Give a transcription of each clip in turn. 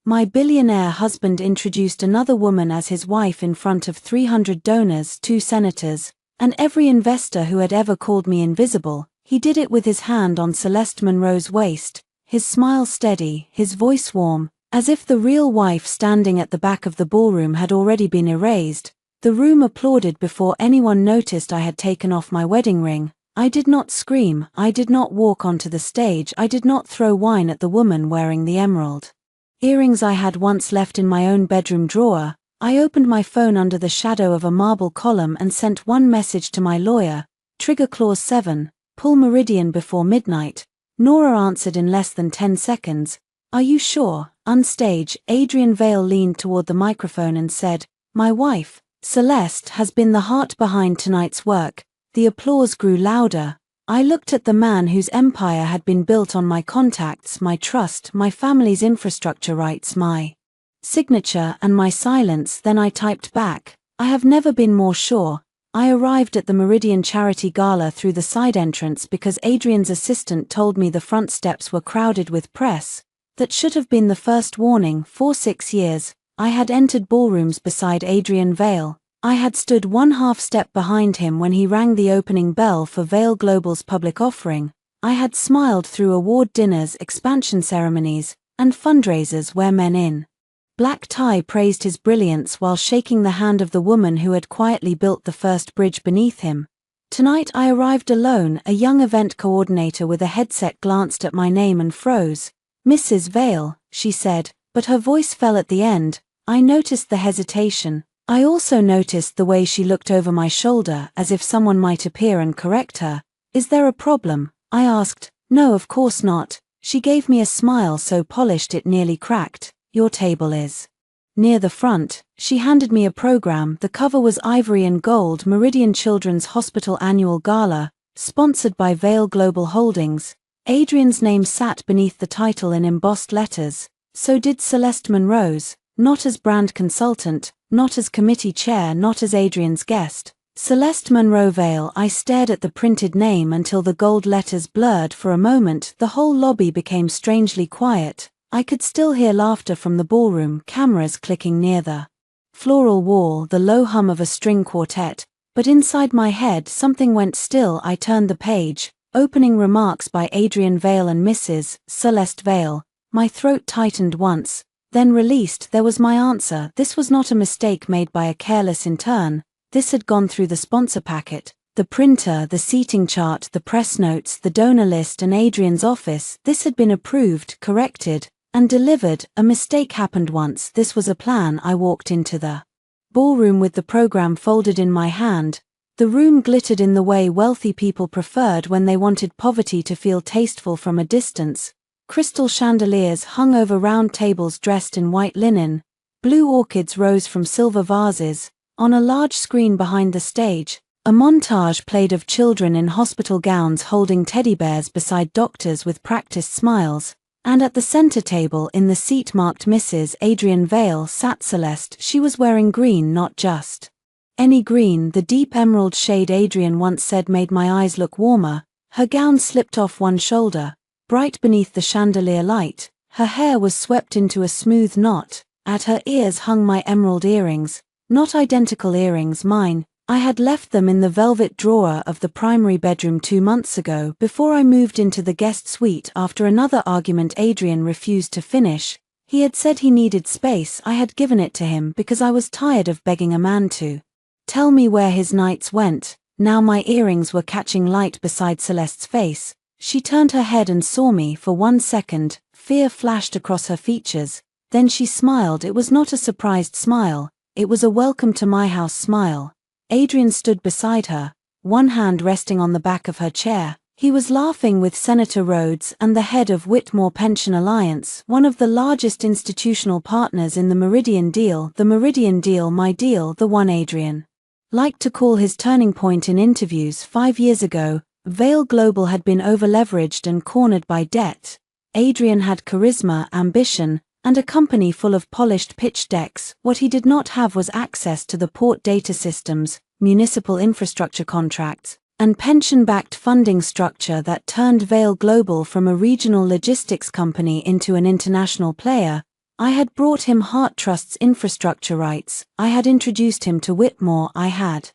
My billionaire husband introduced another woman as his wife in front of 300 donors, 2 senators, and every investor who had ever called me invisible. He did it with his hand on Celeste Monroe's waist, his smile steady, his voice warm, as if the real wife standing at the back of the ballroom had already been erased. The room applauded before anyone noticed I had taken off my wedding ring. I did not scream, I did not walk onto the stage, I did not throw wine at the woman wearing the emerald earrings I had once left in my own bedroom drawer. I opened my phone under the shadow of a marble column and sent one message to my lawyer. Trigger clause 7, pull meridian before midnight. Nora answered in less than 10 seconds. Are you sure? Unstage, Adrian Vale leaned toward the microphone and said, my wife, Celeste, has been the heart behind tonight's work. The applause grew louder. I looked at the man whose empire had been built on my contacts, my trust, my family's infrastructure rights, my signature, and my silence. Then I typed back, I have never been more sure. I arrived at the Meridian Charity Gala through the side entrance because Adrian's assistant told me the front steps were crowded with press. That should have been the first warning. For 6 years, I had entered ballrooms beside Adrian Vale. I had stood 1/2 step behind him when he rang the opening bell for Vale Global's public offering. I had smiled through award dinners, expansion ceremonies, and fundraisers where men in black tie praised his brilliance while shaking the hand of the woman who had quietly built the first bridge beneath him. Tonight I arrived alone. A young event coordinator with a headset glanced at my name and froze. Mrs. Vale, she said, but her voice fell at the end. I noticed the hesitation. I also noticed the way she looked over my shoulder as if someone might appear and correct her. Is there a problem? I asked. No, of course not. She gave me a smile so polished it nearly cracked. Your table is near the front. She handed me a program. The cover was ivory and gold. Meridian Children's Hospital Annual Gala, sponsored by Vale Global Holdings. Adrian's name sat beneath the title in embossed letters. So did Celeste Monroe's. Not as brand consultant, not as committee chair, not as Adrian's guest. Celeste Monroe Vale. I stared at the printed name until the gold letters blurred. For a moment, the whole lobby became strangely quiet. I could still hear laughter from the ballroom, cameras clicking near the floral wall, the low hum of a string quartet, but inside my head something went still. I turned the page. Opening remarks by Adrian Vale and Mrs. Celeste Vale. My throat tightened once, then released. There was my answer. This was not a mistake made by a careless intern. This had gone through the sponsor packet, the printer, the seating chart, the press notes, the donor list, and Adrian's office. This had been approved, corrected, and delivered. A mistake happened once. This was a plan. I walked into the ballroom with the program folded in my hand. The room glittered in the way wealthy people preferred when they wanted poverty to feel tasteful from a distance. Crystal chandeliers hung over round tables dressed in white linen. Blue orchids rose from silver vases. On a large screen behind the stage, a montage played of children in hospital gowns holding teddy bears beside doctors with practiced smiles. And at the center table, in the seat marked Mrs. Adrian Vale, sat Celeste. She was wearing green, not just any green. The deep emerald shade Adrian once said made my eyes look warmer. Her gown slipped off one shoulder, bright beneath the chandelier light. Her hair was swept into a smooth knot. At her ears hung my emerald earrings. Not identical earrings, mine. I had left them in the velvet drawer of the primary bedroom 2 months ago, before I moved into the guest suite. After another argument Adrian refused to finish. He had said he needed space. I had given it to him because I was tired of begging a man to tell me where his nights went. Now my earrings were catching light beside Celeste's face. She turned her head and saw me. For 1 second, fear flashed across her features. Then she smiled. It was not a surprised smile. It was a welcome to my house smile. Adrian stood beside her, one hand resting on the back of her chair. He was laughing with Senator Rhodes and the head of Whitmore Pension Alliance, one of the largest institutional partners in the Meridian deal. The Meridian deal, my deal, the one Adrian liked to call his turning point in interviews. 5 years ago, Vale Global had been overleveraged and cornered by debt. Adrian had charisma, ambition, and a company full of polished pitch decks. What he did not have was access to the port data systems, municipal infrastructure contracts, and pension-backed funding structure that turned Vale Global from a regional logistics company into an international player. I had brought him Hart Trust's infrastructure rights, I had introduced him to Whitmore, I had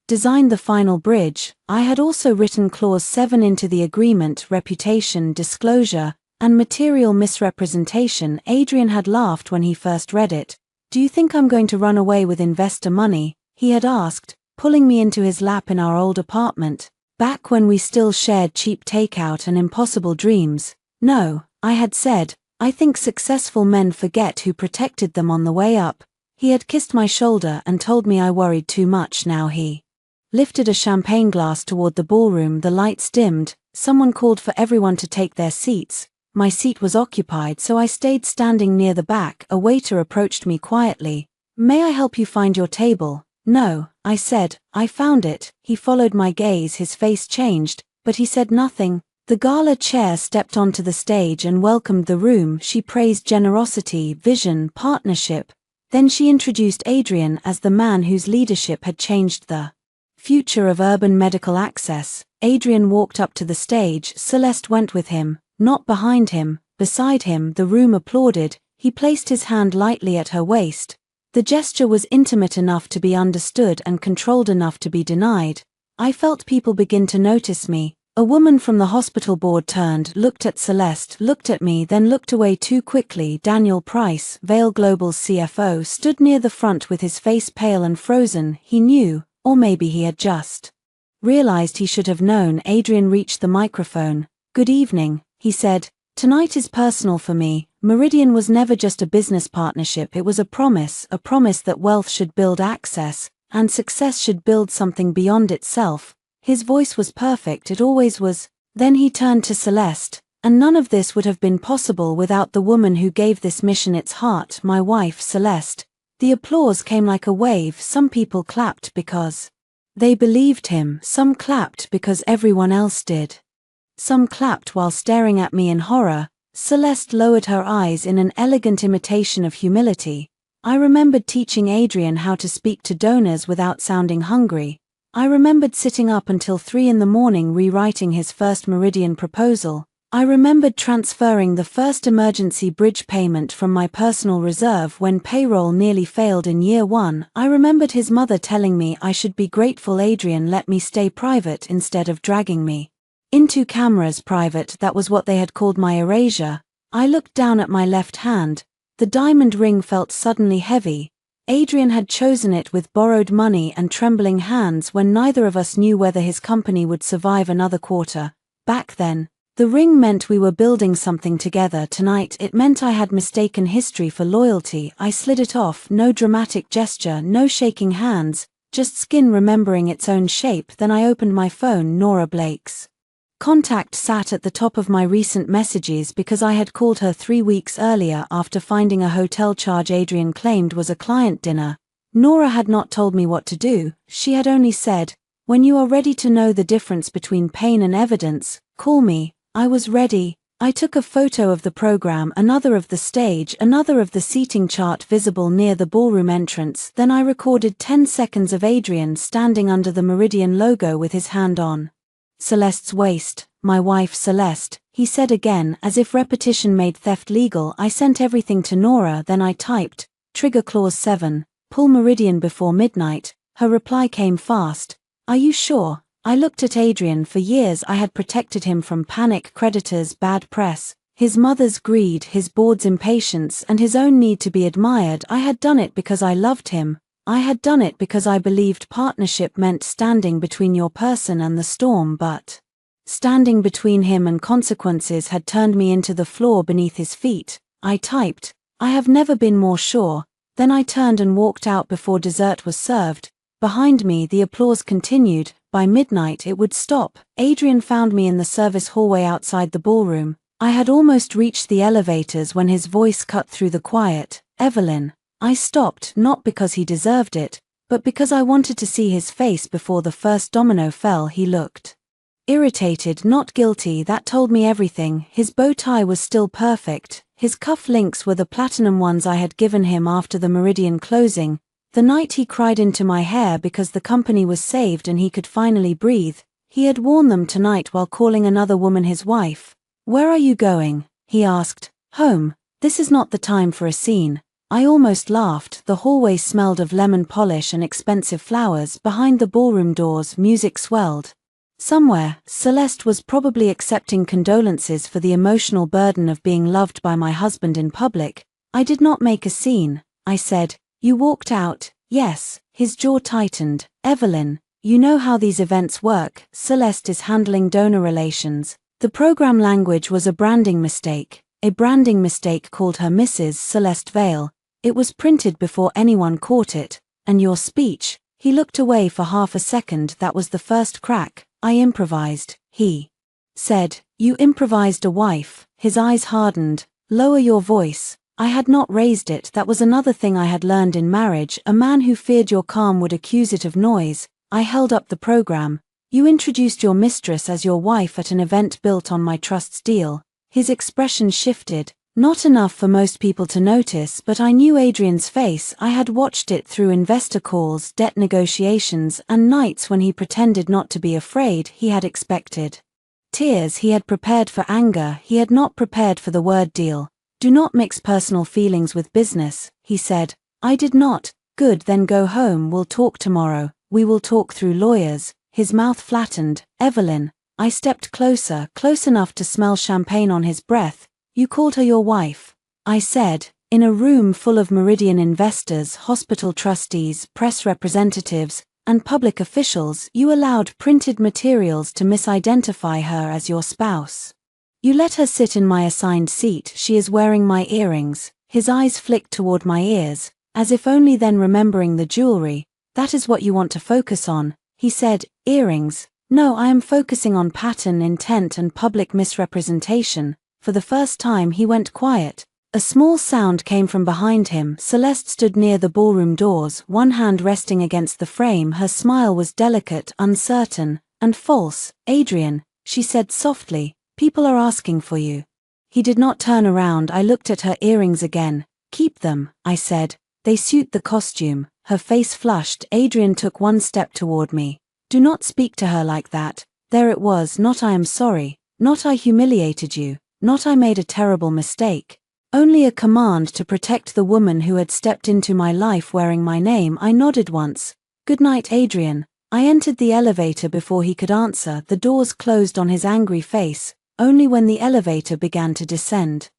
designed the final bridge, I had also written Clause 7 into the agreement, reputation, disclosure, and material misrepresentation. Adrian had laughed when he first read it. Do you think I'm going to run away with investor money? He had asked, pulling me into his lap in our old apartment, back when we still shared cheap takeout and impossible dreams. No, I had said, I think successful men forget who protected them on the way up. He had kissed my shoulder and told me I worried too much. Now he lifted a champagne glass toward the ballroom. The lights dimmed, someone called for everyone to take their seats. My seat was occupied, so I stayed standing near the back. A waiter approached me quietly. May I help you find your table? No, I said, I found it. He followed my gaze, his face changed, but he said nothing. The Gala chair stepped onto the stage and welcomed the room. She praised generosity, vision, partnership. Then she introduced Adrian as the man whose leadership had changed the future of urban medical access. Adrian walked up to the stage. Celeste went with him, not behind him, beside him. The room applauded. He placed his hand lightly at her waist. The gesture was intimate enough to be understood and controlled enough to be denied. I felt people begin to notice me. A woman from the hospital board turned, looked at Celeste, looked at me, then looked away too quickly. Daniel Price, Vail Global's CFO, stood near the front with his face pale and frozen. He knew, or maybe he had just realized he should have known. Adrian reached the microphone. Good evening, he said. Tonight is personal for me. Meridian was never just a business partnership, it was a promise that wealth should build access, and success should build something beyond itself. His voice was perfect, it always was. Then he turned to Celeste, and none of this would have been possible without the woman who gave this mission its heart, my wife, Celeste. The applause came like a wave. Some people clapped because they believed him, some clapped because everyone else did. Some clapped while staring at me in horror. Celeste lowered her eyes in an elegant imitation of humility. I remembered teaching Adrian how to speak to donors without sounding hungry. I remembered sitting up until 3 in the morning rewriting his first Meridian proposal. I remembered transferring the first emergency bridge payment from my personal reserve when payroll nearly failed in year 1. I remembered his mother telling me I should be grateful Adrian let me stay private instead of dragging me into cameras. Private, that was what they had called my erasure. I looked down at my left hand. The diamond ring felt suddenly heavy. Adrian had chosen it with borrowed money and trembling hands when neither of us knew whether his company would survive another quarter. Back then, the ring meant we were building something together. Tonight, it meant I had mistaken history for loyalty. I slid it off, no dramatic gesture, no shaking hands, just skin remembering its own shape. Then I opened my phone. Nora Blake's contact sat at the top of my recent messages because I had called her 3 weeks earlier after finding a hotel charge Adrian claimed was a client dinner. Nora had not told me what to do. She had only said, when you are ready to know the difference between pain and evidence, call me. I was ready. I took a photo of the program, another of the stage, another of the seating chart visible near the ballroom entrance. Then I recorded 10 seconds of Adrian standing under the Meridian logo with his hand on Celeste's waist. My wife Celeste, he said again, as if repetition made theft legal. I sent everything to Nora. Then I typed, trigger clause 7, pull Meridian before midnight. Her reply came fast. Are you sure? I looked at Adrian. For years I had protected him from panic, creditors, bad press, his mother's greed, his board's impatience, and his own need to be admired. I had done it because I loved him. I had done it because I believed partnership meant standing between your person and the storm, but standing between him and consequences had turned me into the floor beneath his feet. I typed, I have never been more sure. Then I turned and walked out before dessert was served. Behind me the applause continued. By midnight it would stop. Adrian found me in the service hallway outside the ballroom. I had almost reached the elevators when his voice cut through the quiet. Evelyn. I stopped, not because he deserved it, but because I wanted to see his face before the first domino fell. He looked irritated, not guilty. That told me everything. His bow tie was still perfect. His cuff links were the platinum ones I had given him after the Meridian closing. The night he cried into my hair because the company was saved and he could finally breathe. He had worn them tonight while calling another woman his wife. Where are you going? He asked. Home. This is not the time for a scene. I almost laughed. The hallway smelled of lemon polish and expensive flowers. Behind the ballroom doors, music swelled. Somewhere, Celeste was probably accepting condolences for the emotional burden of being loved by my husband in public. I did not make a scene, I said. You walked out, yes. His jaw tightened. Evelyn, you know how these events work. Celeste is handling donor relations. The program language was a branding mistake. A branding mistake called her Mrs. Celeste Vale. It was printed before anyone caught it. And your speech. He looked away for half a second. That was the first crack. I improvised, he said. You improvised a wife. His eyes hardened. Lower your voice. I had not raised it. That was another thing I had learned in marriage. A man who feared your calm would accuse it of noise. I held up the program. You introduced your mistress as your wife at an event built on my trust's deal. His expression shifted. Not enough for most people to notice, but I knew Adrian's face. I had watched it through investor calls, debt negotiations, and nights when he pretended not to be afraid. He had expected tears. He had prepared for anger. He had not prepared for the word deal. Do not mix personal feelings with business, he said. I did not. Good, then go home. We'll talk tomorrow. We will talk through lawyers. His mouth flattened. Evelyn. I stepped closer, close enough to smell champagne on his breath. You called her your wife, I said. In a room full of Meridian investors, hospital trustees, press representatives, and public officials, you allowed printed materials to misidentify her as your spouse. You let her sit in my assigned seat. She is wearing my earrings. His eyes flicked toward my ears, as if only then remembering the jewelry. That is what you want to focus on, he said. Earrings? No, I am focusing on pattern, intent, and public misrepresentation. For the first time he went quiet. A small sound came from behind him. Celeste stood near the ballroom doors, one hand resting against the frame. Her smile was delicate, uncertain, and false. Adrian, she said softly, people are asking for you. He did not turn around. I looked at her earrings again. Keep them, I said. They suit the costume. Her face flushed. Adrian took one step toward me. Do not speak to her like that. There it was. Not I am sorry. Not I humiliated you. Not I made a terrible mistake. Only a command to protect the woman who had stepped into my life wearing my name. I nodded once. Good night, Adrian. I entered the elevator before he could answer. The doors closed on his angry face, only when the elevator began to descend.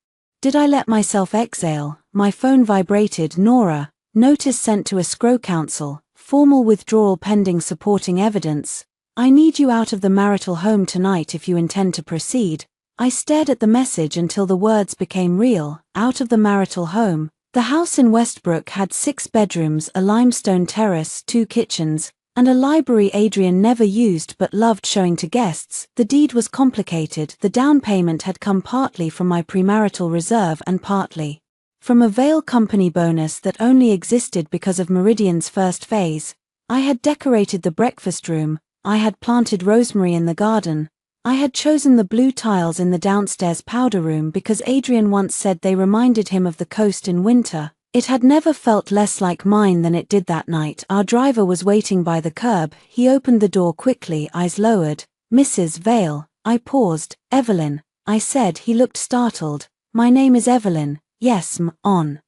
Did I let myself exhale? My phone vibrated. Nora. Notice sent to escrow counsel. Formal withdrawal pending supporting evidence. I need you out of the marital home tonight if you intend to proceed. I stared at the message until the words became real. Out of the marital home. The house in Westbrook had 6 bedrooms, a limestone terrace, 2 kitchens, and a library Adrian never used but loved showing to guests. The deed was complicated. The down payment had come partly from my premarital reserve and partly from a Vale company bonus that only existed because of Meridian's first phase. I had decorated the breakfast room. I had planted rosemary in the garden. I had chosen the blue tiles in the downstairs powder room because Adrian once said they reminded him of the coast in winter. It had never felt less like mine than it did that night. Our driver was waiting by the curb. He opened the door quickly, eyes lowered. Mrs. Vale. I paused. Evelyn, I said. He looked startled. My name is Evelyn. Yes, on.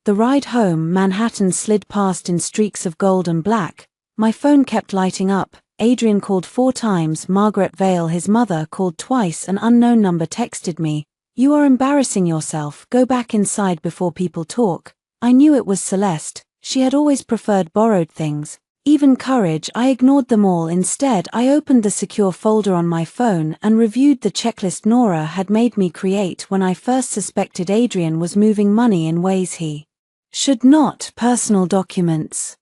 The ride home, Manhattan slid past in streaks of gold and black. My phone kept lighting up. Adrian called 4 times. Margaret Vale, his mother, called twice. An unknown number texted me. You are embarrassing yourself. Go back inside before people talk. I knew it was Celeste. She had always preferred borrowed things. Even courage. I ignored them all. Instead, I opened the secure folder on my phone and reviewed the checklist Nora had made me create when I first suspected Adrian was moving money in ways he should not. Personal documents.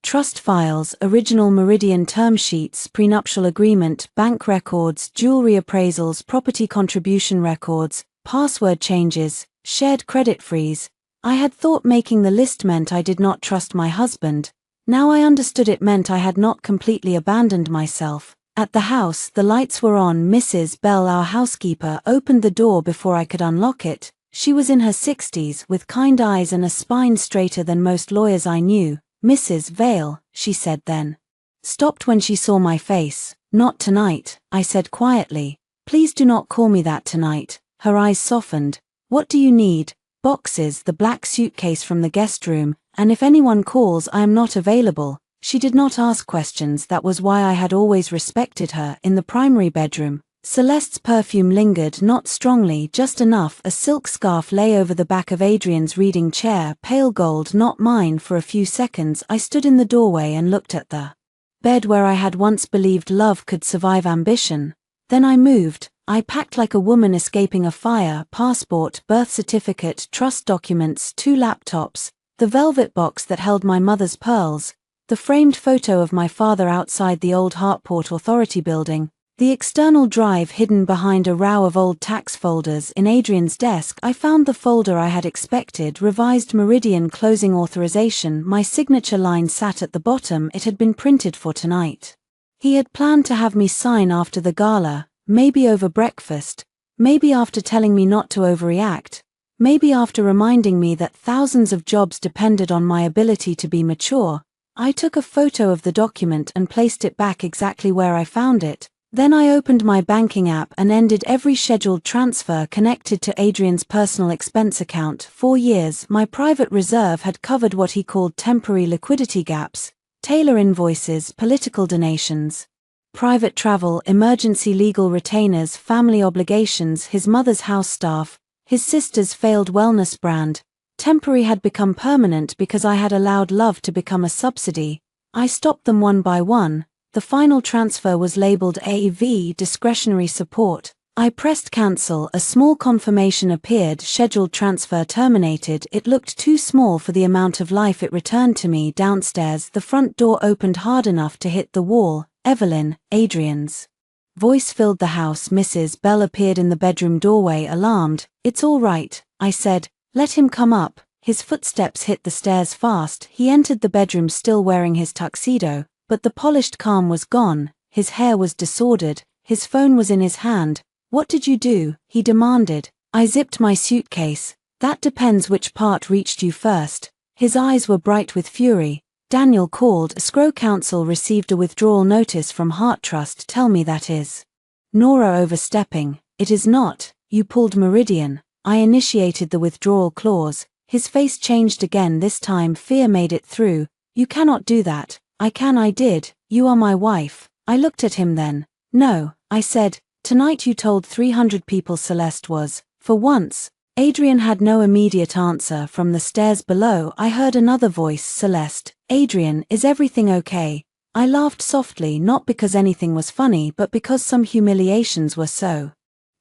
Trust files, original Meridian term sheets, prenuptial agreement, bank records, jewelry appraisals, property contribution records, password changes, shared credit freeze. I had thought making the list meant I did not trust my husband. Now I understood it meant I had not completely abandoned myself. At the house, the lights were on. Mrs. Bell, our housekeeper, opened the door before I could unlock it. She was in her 60s, with kind eyes and a spine straighter than most lawyers I knew. Mrs. Vale, she said then. Stopped when she saw my face. Not tonight, I said quietly. Please do not call me that tonight. Her eyes softened. What do you need? boxes, the black suitcase from the guest room, and if anyone calls I am not available. She did not ask questions, that was why I had always respected her. In the primary bedroom, Celeste's perfume lingered, not strongly, just enough. A silk scarf lay over the back of Adrian's reading chair, pale gold, not mine. For a few seconds I stood in the doorway and looked at the bed where I had once believed love could survive ambition. Then I moved. I packed like a woman escaping a fire: passport, birth certificate, trust documents, 2 laptops, the velvet box that held my mother's pearls, the framed photo of my father outside the old Hartport Authority building, the external drive hidden behind a row of old tax folders. In Adrian's desk I found the folder I had expected: revised Meridian closing authorization. My signature line sat at the bottom. It had been printed for tonight. He had planned to have me sign after the gala, maybe over breakfast, maybe after telling me not to overreact, maybe after reminding me that thousands of jobs depended on my ability to be mature. I took a photo of the document and placed it back exactly where I found it. Then I opened my banking app and ended every scheduled transfer connected to Adrian's personal expense account. 4 years, my private reserve had covered what he called temporary liquidity gaps: tailor invoices, political donations, private travel, emergency legal retainers, family obligations, his mother's house staff, his sister's failed wellness brand. Temporary had become permanent because I had allowed love to become a subsidy. I stopped them one by one. The final transfer was labeled AV, discretionary support. I pressed cancel. A small confirmation appeared: scheduled transfer terminated. It looked too small for the amount of life it returned to me. Downstairs, the front door opened hard enough to hit the wall. Evelyn, Adrian's voice filled the house. Mrs. Bell appeared in the bedroom doorway, alarmed. "It's all right," I said. "Let him come up." His footsteps hit the stairs fast. He entered the bedroom still wearing his tuxedo, but the polished calm was gone. His hair was disordered. His phone was in his hand. "What did you do?" he demanded. "I zipped my suitcase." "That depends which part reached you first." His eyes were bright with fury. "Daniel called. Escrow counsel received a withdrawal notice from Heart Trust. Tell me that is Nora overstepping." "It is not. You pulled Meridian." I initiated the withdrawal clause. His face changed again. This time fear made it through. "You cannot do that." "I can. I did. You are my wife." I looked at him then. "No," I said. "Tonight you told 300 people Celeste was." For once, Adrian had no immediate answer. From the stairs below I heard another voice: "Celeste, Adrian, is everything okay?" I laughed softly, not because anything was funny but because some humiliations were so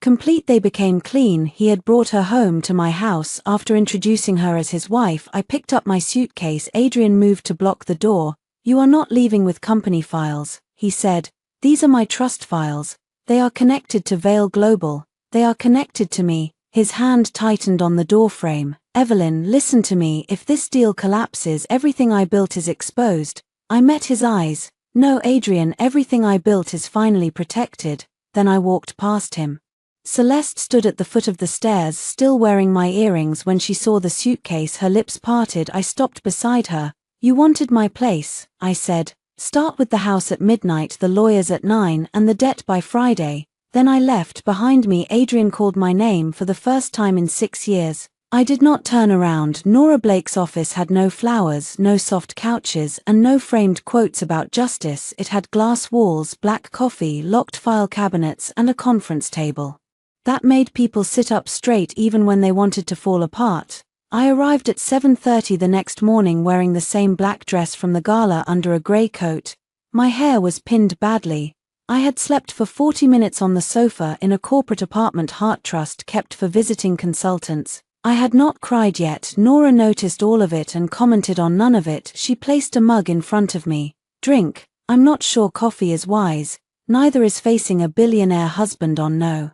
complete they became clean. He had brought her home to my house. After introducing her as his wife, I picked up my suitcase. Adrian moved to block the door. "You are not leaving with company files," he said. "These are my trust files. They are connected to Vale Global. They are connected to me." His hand tightened on the doorframe. "Evelyn, listen to me. If this deal collapses, everything I built is exposed." I met his eyes. "No, Adrian, everything I built is finally protected." Then I walked past him. Celeste stood at the foot of the stairs, still wearing my earrings. When she saw the suitcase, her lips parted. I stopped beside her. "You wanted my place," I said. "Start with the house at midnight, the lawyers at 9, and the debt by Friday." Then I left. Behind me, Adrian called my name for the first time in 6 years. I did not turn around. Nora Blake's office had no flowers, no soft couches, and no framed quotes about justice. It had glass walls, black coffee, locked file cabinets, and a conference table that made people sit up straight even when they wanted to fall apart. I arrived at 7:30 the next morning wearing the same black dress from the gala under a grey coat. My hair was pinned badly. I had slept for 40 minutes on the sofa in a corporate apartment Heart Trust kept for visiting consultants. I had not cried yet. Nora noticed all of it and commented on none of it. She placed a mug in front of me. "Drink." "I'm not sure coffee is wise. Neither is facing a billionaire husband on no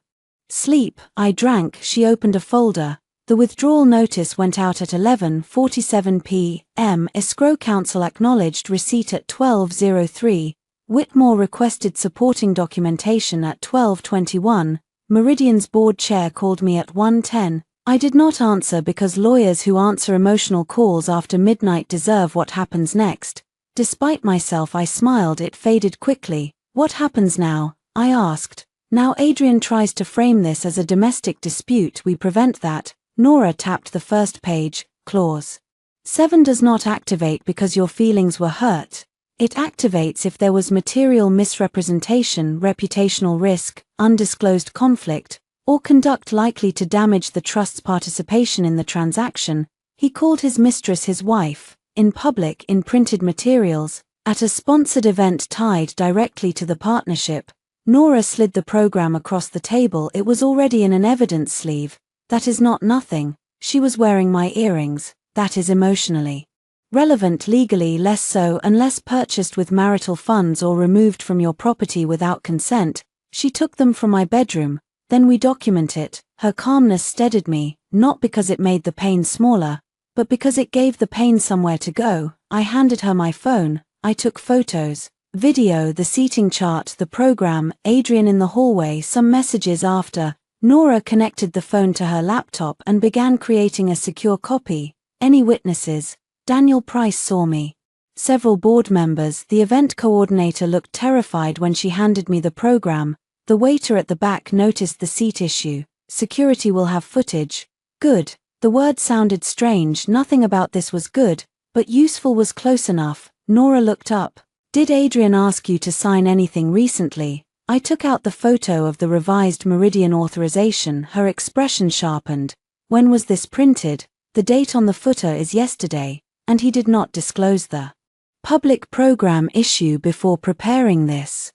sleep." I drank. She opened a folder. The withdrawal notice went out at 11:47 p.m. Escrow counsel acknowledged receipt at 12:03. Whitmore requested supporting documentation at 12:21. Meridian's board chair called me at 1:10. I did not answer because lawyers who answer emotional calls after midnight deserve what happens next. Despite myself, I smiled. It faded quickly. "What happens now?" I asked. "Now Adrian tries to frame this as a domestic dispute. We prevent that. Nora tapped the first page. Clause 7 does not activate because your feelings were hurt. It activates if there was material misrepresentation, reputational risk, undisclosed conflict, or conduct likely to damage the trust's participation in the transaction. He called his mistress his wife, in public, in printed materials, at a sponsored event tied directly to the partnership. Nora slid the program across the table. It was already in an evidence sleeve. That is not nothing. She was wearing my earrings. That is emotionally relevant, legally less so unless purchased with marital funds or removed from your property without consent. She took them from my bedroom, then we document it. Her calmness steadied me, not because it made the pain smaller, but because it gave the pain somewhere to go. I handed her my phone. I took photos, video, the seating chart, the program, Adrian in the hallway, some messages after. Nora connected the phone to her laptop and began creating a secure copy. Any witnesses? Daniel Price saw me. Several board members. The event coordinator looked terrified when she handed me the program. The waiter at the back noticed the seat issue. Security will have footage. Good. The word sounded strange. Nothing about this was good, but useful was close enough. Nora looked up. Did Adrian ask you to sign anything recently? I took out the photo of the revised Meridian authorization. Her expression sharpened. When was this printed? The date on the footer is yesterday, and he did not disclose the public program issue before preparing this.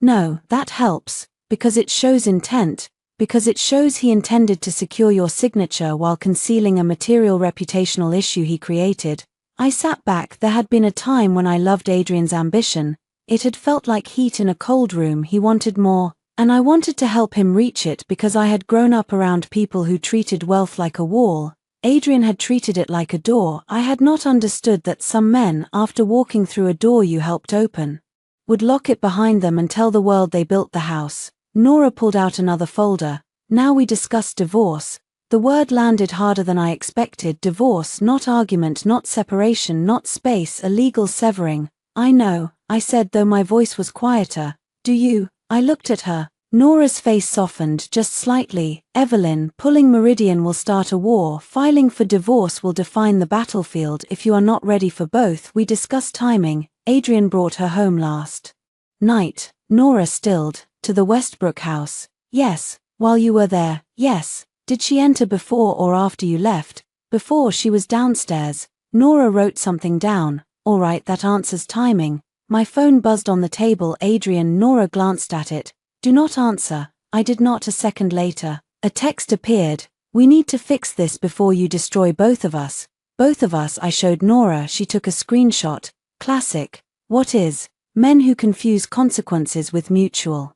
No, that helps, because it shows intent, because it shows he intended to secure your signature while concealing a material reputational issue he created. I sat back. There had been a time when I loved Adrian's ambition. It had felt like heat in a cold room. He wanted more, and I wanted to help him reach it because I had grown up around people who treated wealth like a wall. Adrian had treated it like a door. I had not understood that some men, after walking through a door you helped open, would lock it behind them and tell the world they built the house. Nora pulled out another folder. Now we discussed divorce. The word landed harder than I expected. Divorce, not argument, not separation, not space, a legal severing. I know, I said, though my voice was quieter. Do you? I looked at her. Nora's face softened just slightly. Evelyn, pulling Meridian will start a war. Filing for divorce will define the battlefield. If you are not ready for both, we discussed timing. Adrian brought her home last night. Nora stilled. To the Westbrook house. Yes. While you were there. Yes. Did she enter before or after you left? Before. She was downstairs. Nora wrote something down. All right, that answers timing. My phone buzzed on the table. Adrian. Nora glanced at it. Do not answer. I did not. A second later, a text appeared. We need to fix this before you destroy both of us. Both of us. I showed Nora. She took a screenshot. Classic. What is? Men who confuse consequences with mutual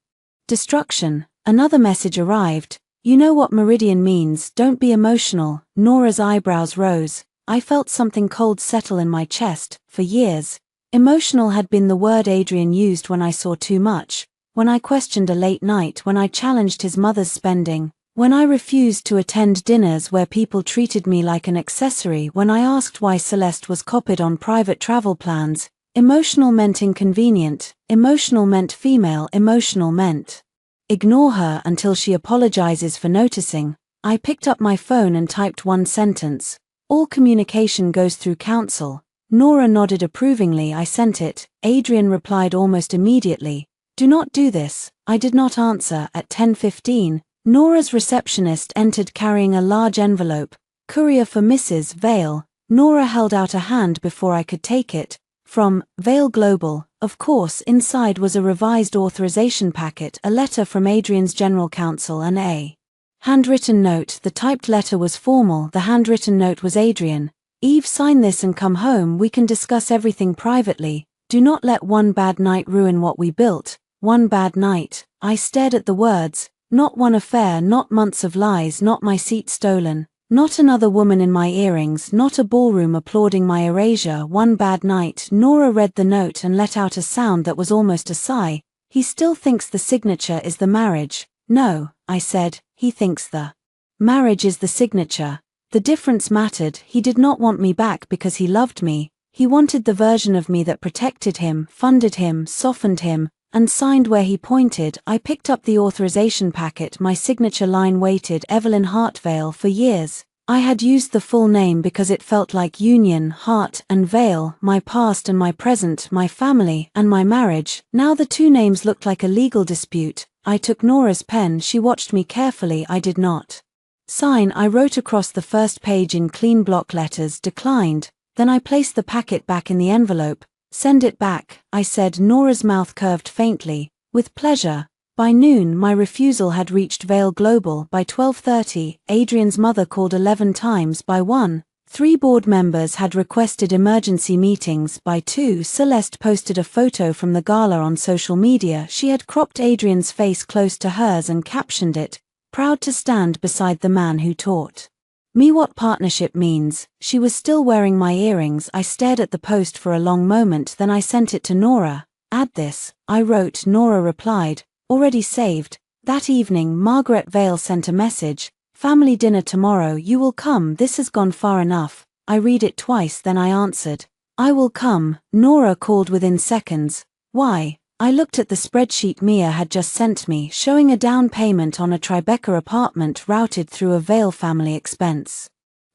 destruction. Another message arrived. You know what Meridian means. Don't be emotional. Nora's eyebrows rose. I felt something cold settle in my chest. For years, emotional had been the word Adrian used when I saw too much. When I questioned a late night, when I challenged his mother's spending, when I refused to attend dinners where people treated me like an accessory, when I asked why Celeste was copied on private travel plans. Emotional meant inconvenient, emotional meant female, emotional meant ignore her until she apologizes for noticing. I picked up my phone and typed one sentence. All communication goes through counsel. Nora nodded approvingly. I sent it. Adrian replied almost immediately. Do not do this. I did not answer. At 10:15, Nora's receptionist entered carrying a large envelope. Courier for Mrs. Vale. Nora held out a hand before I could take it. From Vale Global. Of course, inside was a revised authorization packet, a letter from Adrian's general counsel and a handwritten note. The typed letter was formal. The handwritten note was Adrian. Eve, sign this and come home. We can discuss everything privately. Do not let one bad night ruin what we built. One bad night. I stared at the words. Not one affair, not months of lies, not my seat stolen, not another woman in my earrings, not a ballroom applauding my erasure. One bad night. Nora read the note and let out a sound that was almost a sigh. He still thinks the signature is the marriage. No, I said, he thinks the marriage is the signature. The difference mattered. He did not want me back because he loved me. He wanted the version of me that protected him, funded him, softened him, and signed where he pointed. I picked up the authorization packet. My signature line waited. Evelyn Hartvale. For years, I had used the full name because it felt like union, heart, and veil, my past and my present, my family, and my marriage. Now the two names looked like a legal dispute. I took Nora's pen, she watched me carefully, I did not sign. I wrote across the first page in clean block letters, declined. Then I placed the packet back in the envelope. Send it back, I said. Nora's mouth curved faintly. With pleasure. By noon, my refusal had reached Vale Global. By 12:30, Adrian's mother called 11 times. By 1, 3 board members had requested emergency meetings. By 2, Celeste posted a photo from the gala on social media. She had cropped Adrian's face close to hers and captioned it, "Proud to stand beside the man who taught me what partnership means." She was still wearing my earrings. I stared at the post for a long moment, then I sent it to Nora. "Add this," I wrote. Nora replied, "Already saved." That evening, Margaret Vale sent a message, "Family dinner tomorrow, you will come, this has gone far enough." I read it twice, then I answered, "I will come." Nora called within seconds. "Why?" I looked at the spreadsheet Mia had just sent me, showing a down payment on a Tribeca apartment routed through a Vale family expense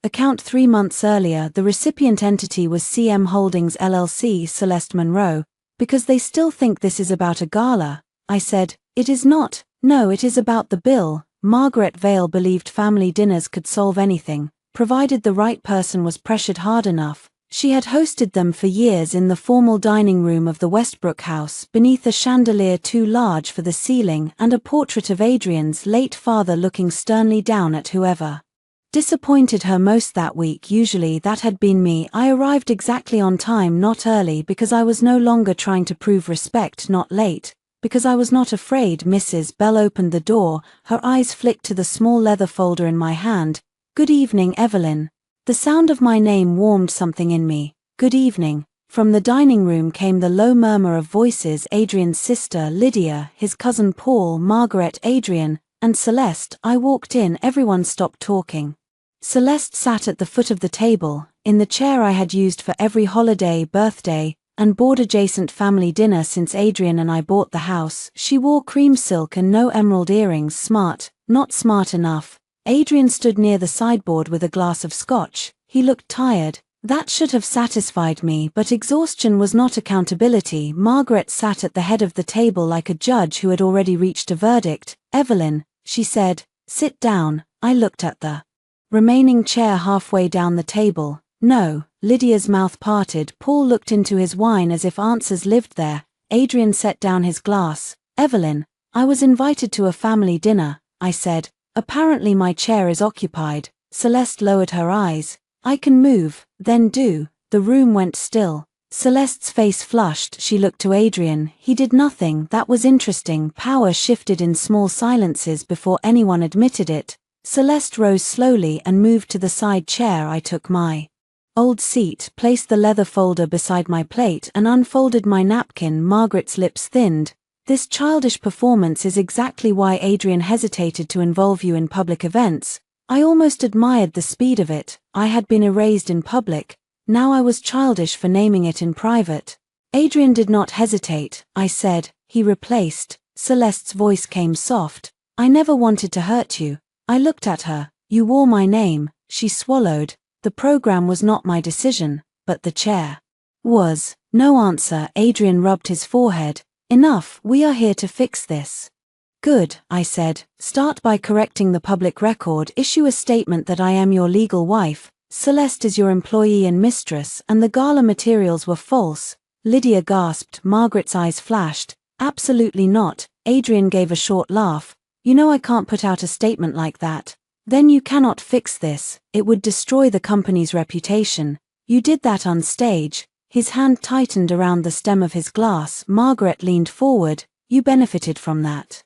account 3 months earlier. The recipient entity was CM Holdings LLC, Celeste Monroe. "Because they still think this is about a gala," I said. "It is not. No, it is about the bill." Margaret Vale believed family dinners could solve anything, provided the right person was pressured hard enough. She had hosted them for years in the formal dining room of the Westbrook house, beneath a chandelier too large for the ceiling and a portrait of Adrian's late father looking sternly down at whoever disappointed her most that week. Usually that had been me. I arrived exactly on time, not early, because I was no longer trying to prove respect, not late because I was not afraid. Mrs. Bell opened the door, her eyes flicked to the small leather folder in my hand. "Good evening, Evelyn." The sound of my name warmed something in me. "Good evening." From the dining room came the low murmur of voices: Adrian's sister, Lydia, his cousin Paul, Margaret, Adrian, and Celeste. I walked in, everyone stopped talking. Celeste sat at the foot of the table, in the chair I had used for every holiday, birthday, and board-adjacent family dinner since Adrian and I bought the house. She wore cream silk and no emerald earrings. Smart, not smart enough. Adrian stood near the sideboard with a glass of scotch. He looked tired. That should have satisfied me, but exhaustion was not accountability. Margaret sat at the head of the table like a judge who had already reached a verdict. "Evelyn," she said, "sit down." I looked at the remaining chair halfway down the table. "No." Lydia's mouth parted. Paul looked into his wine as if answers lived there. Adrian set down his glass. "Evelyn, I was invited to a family dinner," I said. "Apparently my chair is occupied." Celeste lowered her eyes. "I can move." "Then do." The room went still. Celeste's face flushed. She looked to Adrian. He did nothing. That was interesting. Power shifted in small silences before anyone admitted it. Celeste rose slowly and moved to the side chair. I took my old seat, placed the leather folder beside my plate, and unfolded my napkin. Margaret's lips thinned. "This childish performance is exactly why Adrian hesitated to involve you in public events." I almost admired the speed of it. I had been erased in public. Now I was childish for naming it in private. "Adrian did not hesitate," I said. "He replaced." Celeste's voice came soft. "I never wanted to hurt you." I looked at her. "You wore my name." She swallowed. "The program was not my decision, but the chair was." No answer. Adrian rubbed his forehead. "Enough, we are here to fix this." "Good," I said. "Start by correcting the public record. Issue a statement that I am your legal wife. Celeste is your employee and mistress, and the gala materials were false." Lydia gasped. Margaret's eyes flashed. "Absolutely not." Adrian gave a short laugh. "You know I can't put out a statement like that." "Then you cannot fix this. It would destroy the company's reputation. You did that on stage." His hand tightened around the stem of his glass. Margaret leaned forward. "You benefited from that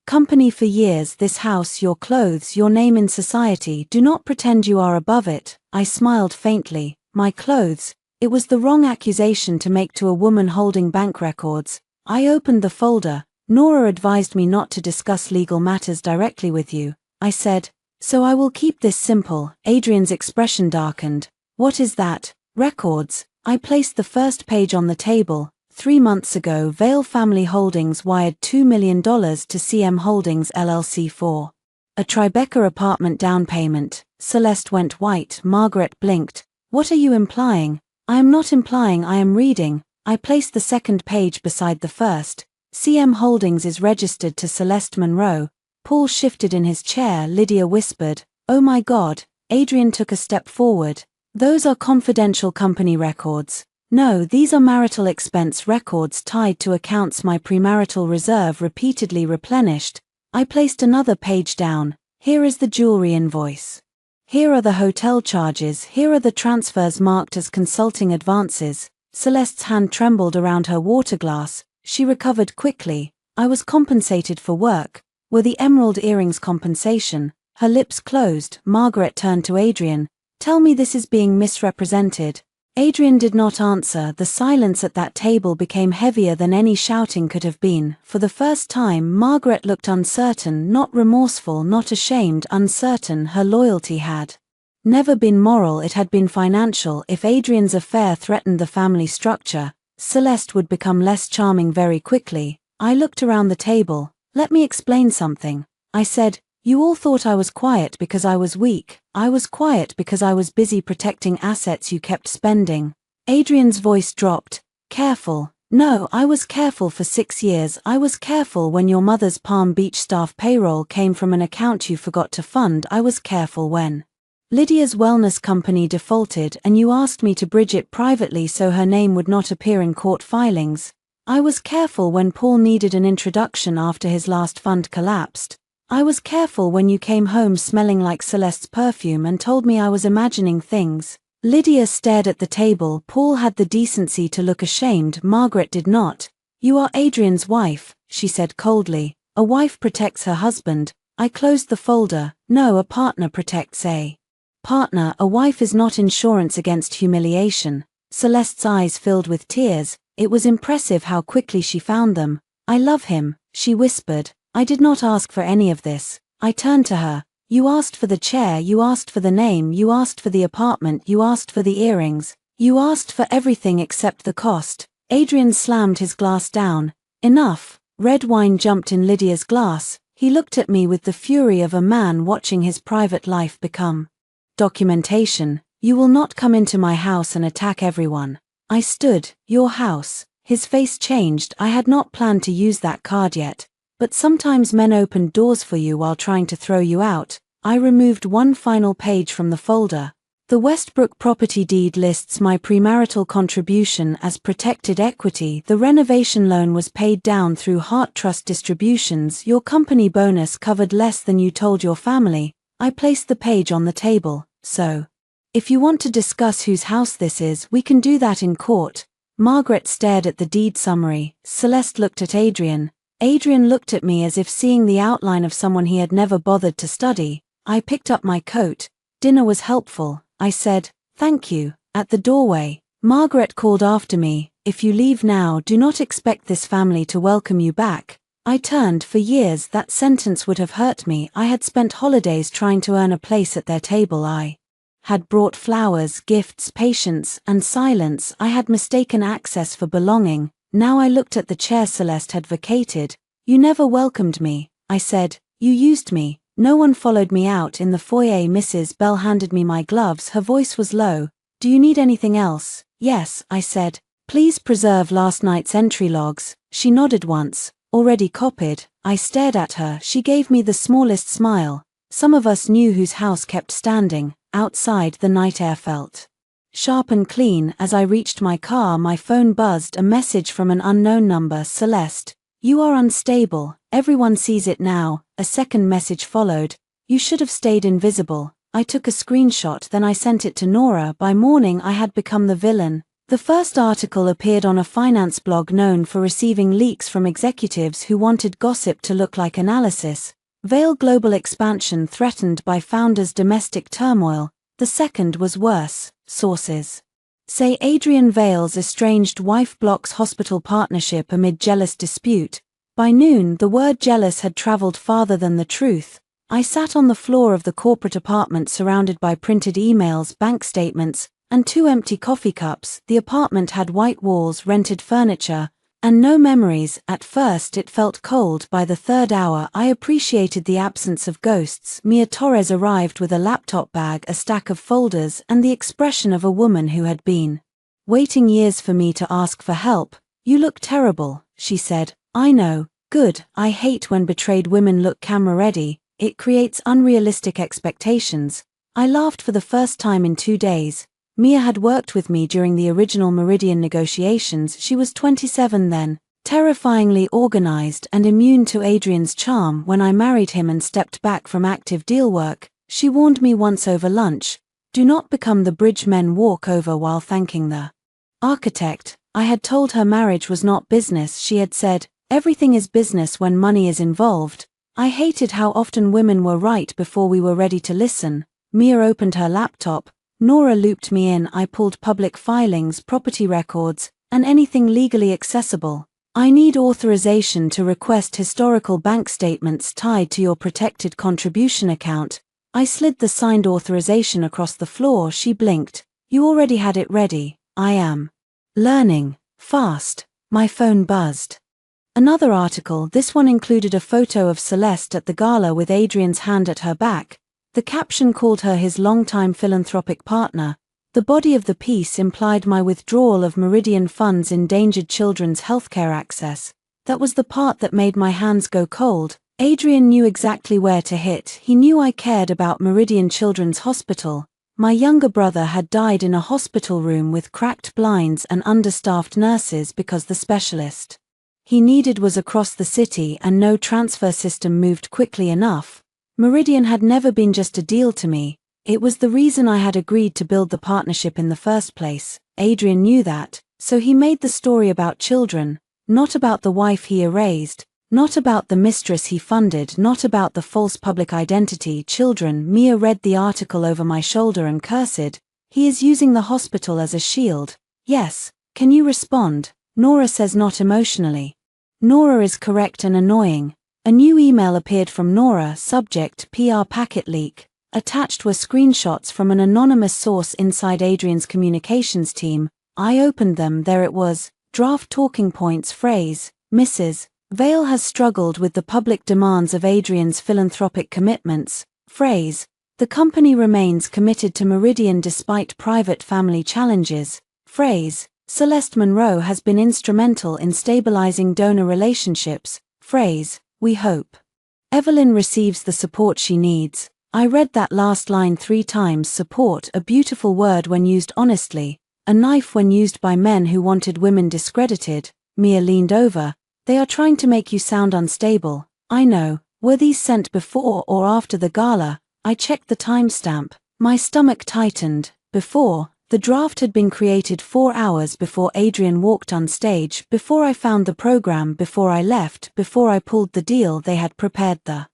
company for years. This house, your clothes, your name in society. Do not pretend you are above it." I smiled faintly. "My clothes?" It was the wrong accusation to make to a woman holding bank records. I opened the folder. "Nora advised me not to discuss legal matters directly with you," I said. "So I will keep this simple." Adrian's expression darkened. "What is that?" "Records." I placed the first page on the table. 3 months ago, Vale Family Holdings wired $2 million to CM Holdings LLC for a Tribeca apartment down payment. Celeste went white. Margaret blinked. What are you implying? I am not implying, I am reading. I placed the second page beside the first. CM Holdings is registered to Celeste Monroe. Paul shifted in his chair. Lydia whispered, "Oh my God." Adrian took a step forward. "Those are confidential company records. No, these are marital expense records tied to accounts my premarital reserve repeatedly replenished." I placed another page down. "Here is the jewelry invoice. Here are the hotel charges. Here are the transfers marked as consulting advances." Celeste's hand trembled around her water glass. She recovered quickly. "I was compensated for work. Were the emerald earrings compensation?" Her lips closed. Margaret turned to Adrian. "Tell me this is being misrepresented." Adrian did not answer. The silence at that table became heavier than any shouting could have been. For the first time, Margaret looked uncertain, not remorseful, not ashamed, uncertain. Her loyalty had never been moral, it had been financial. If Adrian's affair threatened the family structure, Celeste would become less charming very quickly. I looked around the table. "Let me explain something," I said. "You all thought I was quiet because I was weak. I was quiet because I was busy protecting assets you kept spending." Adrian's voice dropped. "Careful. No, I was careful for 6 years. I was careful when your mother's Palm Beach staff payroll came from an account you forgot to fund. I was careful when Lydia's wellness company defaulted and you asked me to bridge it privately so her name would not appear in court filings. I was careful when Paul needed an introduction after his last fund collapsed. I was careful when you came home smelling like Celeste's perfume and told me I was imagining things." Lydia stared at the table. Paul had the decency to look ashamed. Margaret did not. "You are Adrian's wife," she said coldly. "A wife protects her husband." I closed the folder. "No, a partner protects a partner. A wife is not insurance against humiliation." Celeste's eyes filled with tears. It was impressive how quickly she found them. "I love him," she whispered. "I did not ask for any of this." I turned to her. "You asked for the chair, you asked for the name, you asked for the apartment, you asked for the earrings, you asked for everything except the cost." Adrian slammed his glass down. "Enough." Red wine jumped in Lydia's glass. He looked at me with the fury of a man watching his private life become documentation. "You will not come into my house and attack everyone." I stood. "Your house." His face changed. I had not planned to use that card yet. "But sometimes men open doors for you while trying to throw you out." I removed one final page from the folder. "The Westbrook property deed lists my premarital contribution as protected equity. The renovation loan was paid down through Heart Trust distributions. Your company bonus covered less than you told your family." I placed the page on the table. "So, if you want to discuss whose house this is, we can do that in court." Margaret stared at the deed summary. Celeste looked at Adrian. Adrian looked at me as if seeing the outline of someone he had never bothered to study. I picked up my coat. "Dinner was helpful," I said. "Thank you." At the doorway, Margaret called after me, "If you leave now, do not expect this family to welcome you back." I turned. For years that sentence would have hurt me. I had spent holidays trying to earn a place at their table. I had brought flowers, gifts, patience, and silence. I had mistaken access for belonging. Now I looked at the chair Celeste had vacated. "You never welcomed me," I said. "You used me. No one followed me out." In the foyer, Mrs. Bell handed me my gloves. Her voice was low. "Do you need anything else?" "Yes," I said. "Please preserve last night's entry logs." She nodded once. "Already copied." I stared at her. She gave me the smallest smile. Some of us knew whose house kept standing. Outside, the night air felt sharp and clean. As I reached my car, my phone buzzed. A message from an unknown number. "Celeste, you are unstable. Everyone sees it now." A second message followed. "You should have stayed invisible." I took a screenshot, then I sent it to Nora. By morning I had become the villain. The first article appeared on a finance blog known for receiving leaks from executives who wanted gossip to look like analysis. Veil global expansion threatened by founders' domestic turmoil. The second was worse. Sources say Adrian Vale's estranged wife blocks hospital partnership amid jealous dispute. By noon, the word jealous had traveled farther than the truth. I sat on the floor of the corporate apartment surrounded by printed emails, bank statements, and 2 empty coffee cups. The apartment had white walls, rented furniture, And no memories. At first it felt cold. By the third hour I appreciated the absence of ghosts. Mia Torres arrived with a laptop bag, a stack of folders, and the expression of a woman who had been waiting years for me to ask for help. "You look terrible," she said. "I know. Good. I hate when betrayed women look camera ready. It creates unrealistic expectations." I laughed for the first time in 2 days. Mia had worked with me during the original Meridian negotiations. She was 27 then, terrifyingly organized and immune to Adrian's charm. When I married him and stepped back from active deal work, she warned me once over lunch, "Do not become the bridge men walk over while thanking the architect." I had told her marriage was not business. She had said, "Everything is business when money is involved." I hated how often women were right before we were ready to listen. Mia opened her laptop. Nora looped me in. I pulled public filings, property records, and anything legally accessible. "I need authorization to request historical bank statements tied to your protected contribution account." I slid the signed authorization across the floor. She blinked. "You already had it ready." "I am learning fast." My phone buzzed. Another article. This one included a photo of Celeste at the gala with Adrian's hand at her back. The caption called her his longtime philanthropic partner. The body of the piece implied my withdrawal of Meridian funds, endangered children's healthcare access. That was the part that made my hands go cold. Adrian knew exactly where to hit. He knew I cared about Meridian Children's Hospital. My younger brother had died in a hospital room with cracked blinds and understaffed nurses because the specialist he needed was across the city and no transfer system moved quickly enough. Meridian had never been just a deal to me. It was the reason I had agreed to build the partnership in the first place. Adrian knew that, so he made the story about children, not about the wife he erased, not about the mistress he funded, not about the false public identity. Children. Mia read the article over my shoulder and cursed. "He is using the hospital as a shield." "Yes, can you respond?" Nora says, "Not emotionally." Nora is correct and annoying. A new email appeared from Nora. Subject: PR packet leak. Attached were screenshots from an anonymous source inside Adrian's communications team. I opened them. There it was. Draft talking points. Phrase: "Mrs. Vale has struggled with the public demands of Adrian's philanthropic commitments." Phrase: "The company remains committed to Meridian despite private family challenges." Phrase: "Celeste Monroe has been instrumental in stabilizing donor relationships." Phrase: "We hope Evelyn receives the support she needs." I read that last line 3 times. Support, a beautiful word when used honestly, a knife when used by men who wanted women discredited. Mia leaned over. "They are trying to make you sound unstable." "I know." "Were these sent before or after the gala?" I checked the timestamp. My stomach tightened. Before. The draft had been created 4 hours before Adrian walked on stage, before I found the program, before I left, before I pulled the deal. They had prepared the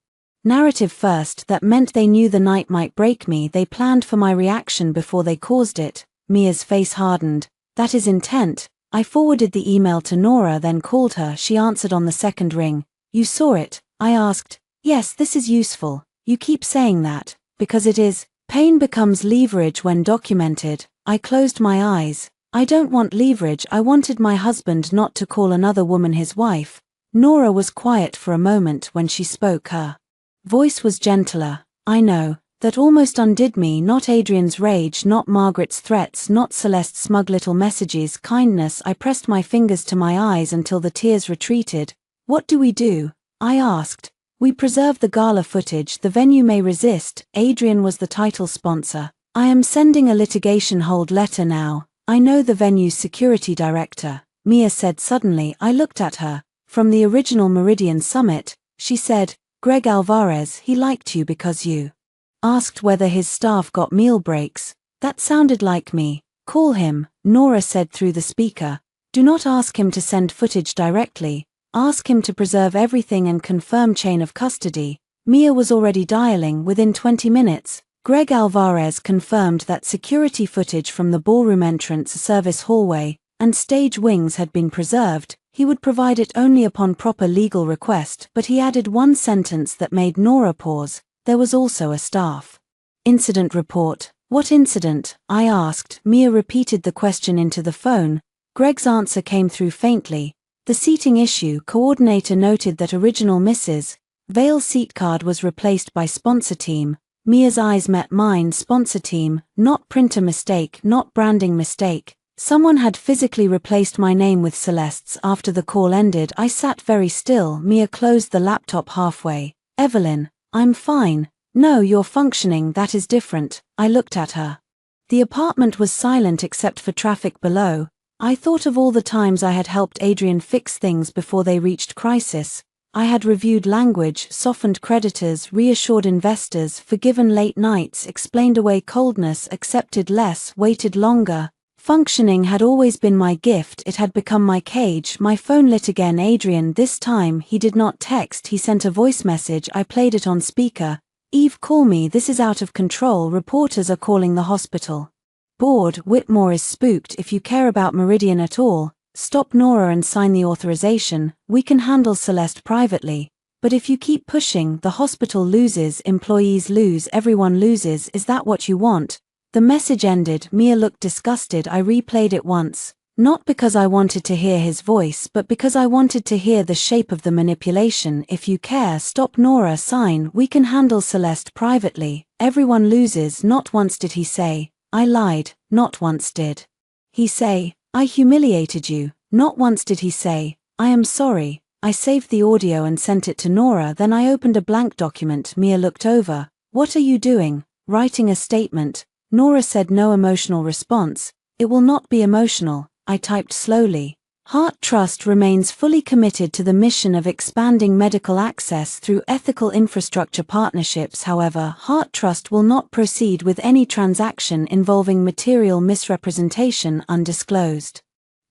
narrative first. That meant they knew the night might break me. They planned for my reaction before they caused it. Mia's face hardened. "That is intent." I forwarded the email to Nora, then called her. She answered on the second ring. "You saw it?" I asked. "Yes, this is useful." "You keep saying that." "Because it is. Pain becomes leverage when documented." I closed my eyes. I don't want leverage. I wanted my husband not to call another woman his wife. Nora was quiet for a moment. When she spoke, her voice was gentler. "I know. That almost undid me. Not Adrian's rage, not Margaret's threats, not Celeste's smug little messages. Kindness." I pressed my fingers to my eyes until the tears retreated. "What do we do?" I asked. "We preserve the gala footage. The venue may resist." Adrian was the title sponsor. "I am sending a litigation hold letter now. I know the venue's security director," Mia said suddenly. I looked at her. "From the original Meridian Summit," she said. "Greg Alvarez. He liked you because you asked whether his staff got meal breaks." That sounded like me. "Call him," Nora said through the speaker. "Do not ask him to send footage directly. Ask him to preserve everything and confirm chain of custody." Mia was already dialing. Within 20 minutes. Greg Alvarez confirmed that security footage from the ballroom entrance, service hallway, and stage wings had been preserved. He would provide it only upon proper legal request, but he added one sentence that made Nora pause. There was also a staff incident report. "What incident?" I asked. Mia repeated the question into the phone. Greg's answer came through faintly. The seating issue coordinator noted that original Mrs. Vale's seat card was replaced by sponsor team. Mia's eyes met mine. Sponsor team, not printer mistake, not branding mistake. Someone had physically replaced my name with Celeste's. After the call ended, I sat very still. Mia closed the laptop halfway. Evelyn, I'm fine. No, you're functioning, that is different. I looked at her. The apartment was silent except for traffic below. I thought of all the times I had helped Adrian fix things before they reached crisis. I had reviewed language, softened creditors, reassured investors, forgiven late nights, explained away coldness, accepted less, waited longer. Functioning had always been my gift, it had become my cage. My phone lit again. Adrian, this time he did not text, he sent a voice message. I played it on speaker. Eve, call me, this is out of control, reporters are calling the hospital. Board, Whitmore is spooked. If you care about Meridian at all, stop Nora and sign the authorization. We can handle Celeste privately. But if you keep pushing, the hospital loses, employees lose, everyone loses. Is that what you want? The message ended. Mia looked disgusted. I replayed it once. Not because I wanted to hear his voice, but because I wanted to hear the shape of the manipulation. If you care, stop Nora, sign. We can handle Celeste privately. Everyone loses. Not once did he say, I lied. Not once did he say, I humiliated you. Not once did he say, I am sorry. I saved the audio and sent it to Nora. Then I opened a blank document. Mia looked over. What are you doing? Writing a statement. Nora said no emotional response. It will not be emotional. I typed slowly. Heart Trust remains fully committed to the mission of expanding medical access through ethical infrastructure partnerships. However, Heart Trust will not proceed with any transaction involving material misrepresentation, undisclosed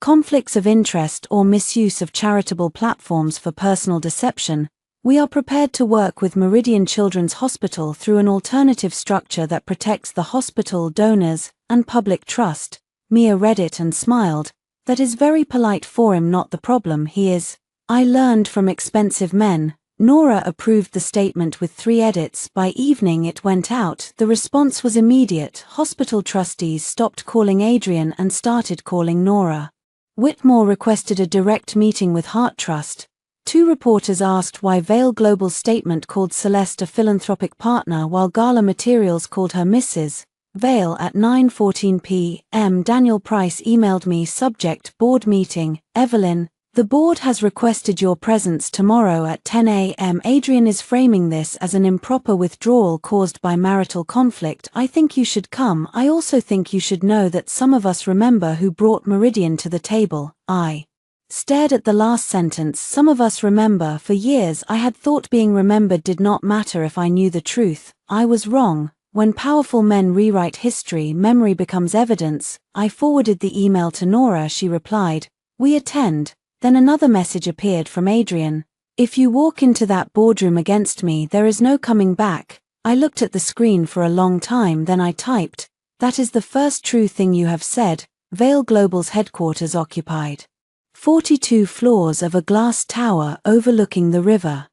conflicts of interest, or misuse of charitable platforms for personal deception. We are prepared to work with Meridian Children's Hospital through an alternative structure that protects the hospital, donors, and public trust. Mia read it and smiled. That is very polite for him, not the problem. He is. I learned from expensive men. Nora approved the statement with 3 edits. By evening it went out. The response was immediate. Hospital trustees stopped calling Adrian and started calling Nora. Whitmore requested a direct meeting with Heart Trust. 2 reporters asked why Vale Global's statement called Celeste a philanthropic partner while Gala Materials called her Mrs. Vale. At 9:14 p.m. Daniel Price emailed me, subject, board meeting. Evelyn, the board has requested your presence tomorrow at 10 a.m. Adrian is framing this as an improper withdrawal caused by marital conflict. I think you should come. I also think you should know that some of us remember who brought Meridian to the table. I stared at the last sentence. Some of us remember. For years I had thought being remembered did not matter if I knew the truth. I was wrong. When powerful men rewrite history, memory becomes evidence. I forwarded the email to Nora. She replied, we attend. Then another message appeared from Adrian. If you walk into that boardroom against me, there is no coming back. I looked at the screen for a long time, then I typed, that is the first true thing you have said. Vale Global's headquarters occupied 42 floors of a glass tower overlooking the river.